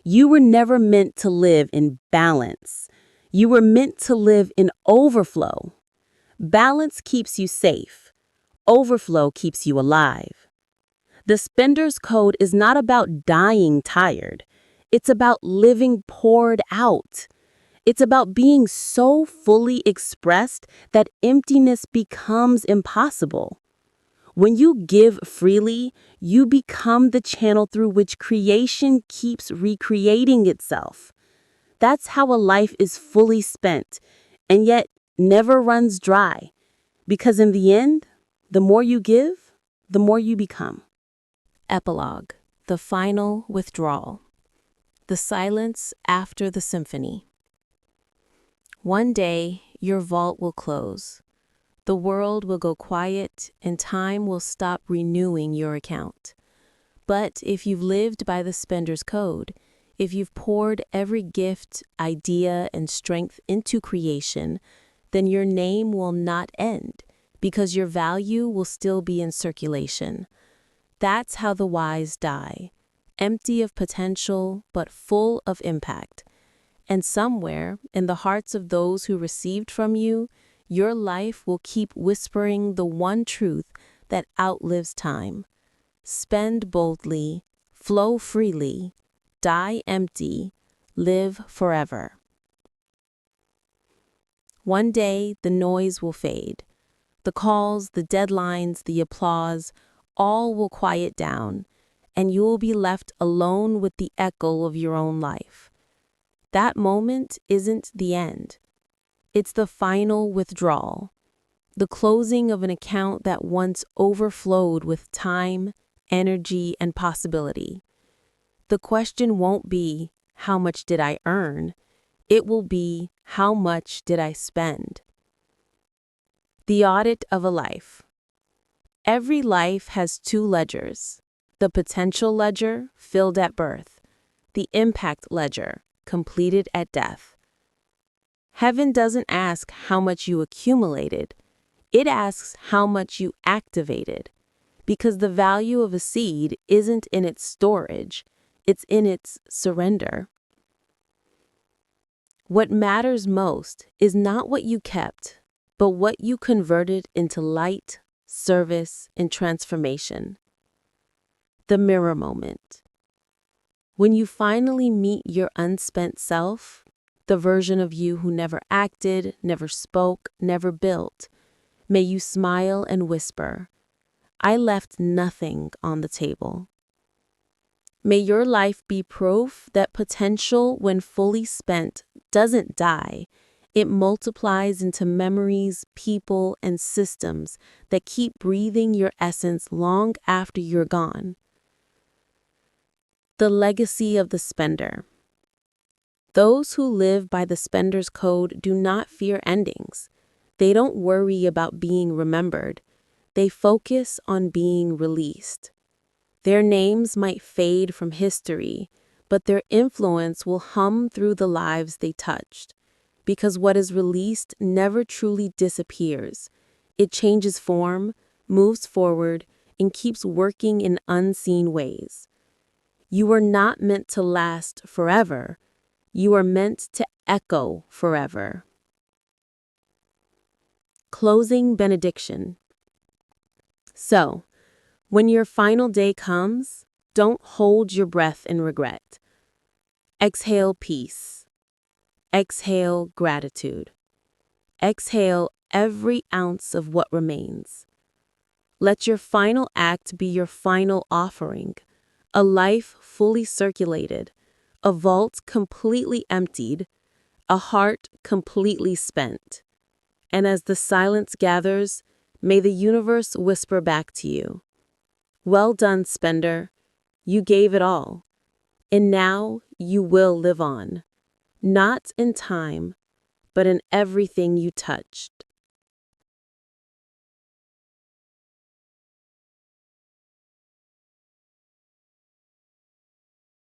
You were never meant to live in balance. You were meant to live in overflow. Balance keeps you safe. Overflow keeps you alive. The spender's code is not about dying tired. It's about living poured out. It's about being so fully expressed that emptiness becomes impossible. When you give freely, you become the channel through which creation keeps recreating itself. That's how a life is fully spent, and yet never runs dry. Because in the end, the more you give, the more you become.
Epilogue. The final withdrawal. The silence after the symphony. One day, your vault will close. The world will go quiet and time will stop renewing your account. But if you've lived by the spender's code, if you've poured every gift, idea, and strength into creation, then your name will not end because your value will still be in circulation. That's how the wise die, empty of potential but full of impact. And somewhere in the hearts of those who received from you, your life will keep whispering the one truth that outlives time. Spend boldly, flow freely, die empty, live forever. One day, the noise will fade. The calls, the deadlines, the applause, all will quiet down, and you will be left alone with the echo of your own life. That moment isn't the end. It's the final withdrawal, the closing of an account that once overflowed with time, energy, and possibility. The question won't be, how much did I earn? It will be, how much did I spend? The audit of a life. Every life has two ledgers. The potential ledger, filled at birth. The impact ledger, completed at death. Heaven doesn't ask how much you accumulated. It asks how much you activated. Because the value of a seed isn't in its storage, it's in its surrender. What matters most is not what you kept, but what you converted into light, service, and transformation. The mirror moment. When you finally meet your unspent self, the version of you who never acted, never spoke, never built, May you smile and whisper, I left nothing on the table. May your life be proof that potential, when fully spent, doesn't die. It multiplies into memories, people, and systems that keep breathing your essence long after you're gone. The legacy of the spender. Those who live by the spender's code do not fear endings. They don't worry about being remembered. They focus on being released. Their names might fade from history, but their influence will hum through the lives they touched. Because what is released never truly disappears. It changes form, moves forward, and keeps working in unseen ways. You are not meant to last forever. You are meant to echo forever. Closing benediction. So, when your final day comes, don't hold your breath in regret. Exhale peace. Exhale gratitude. Exhale every ounce of what remains. Let your final act be your final offering, a life fully circulated, a vault completely emptied, a heart completely spent. And as the silence gathers, may the universe whisper back to you, well done, spender. You gave it all. And now you will live on, not in time, but in everything you touched.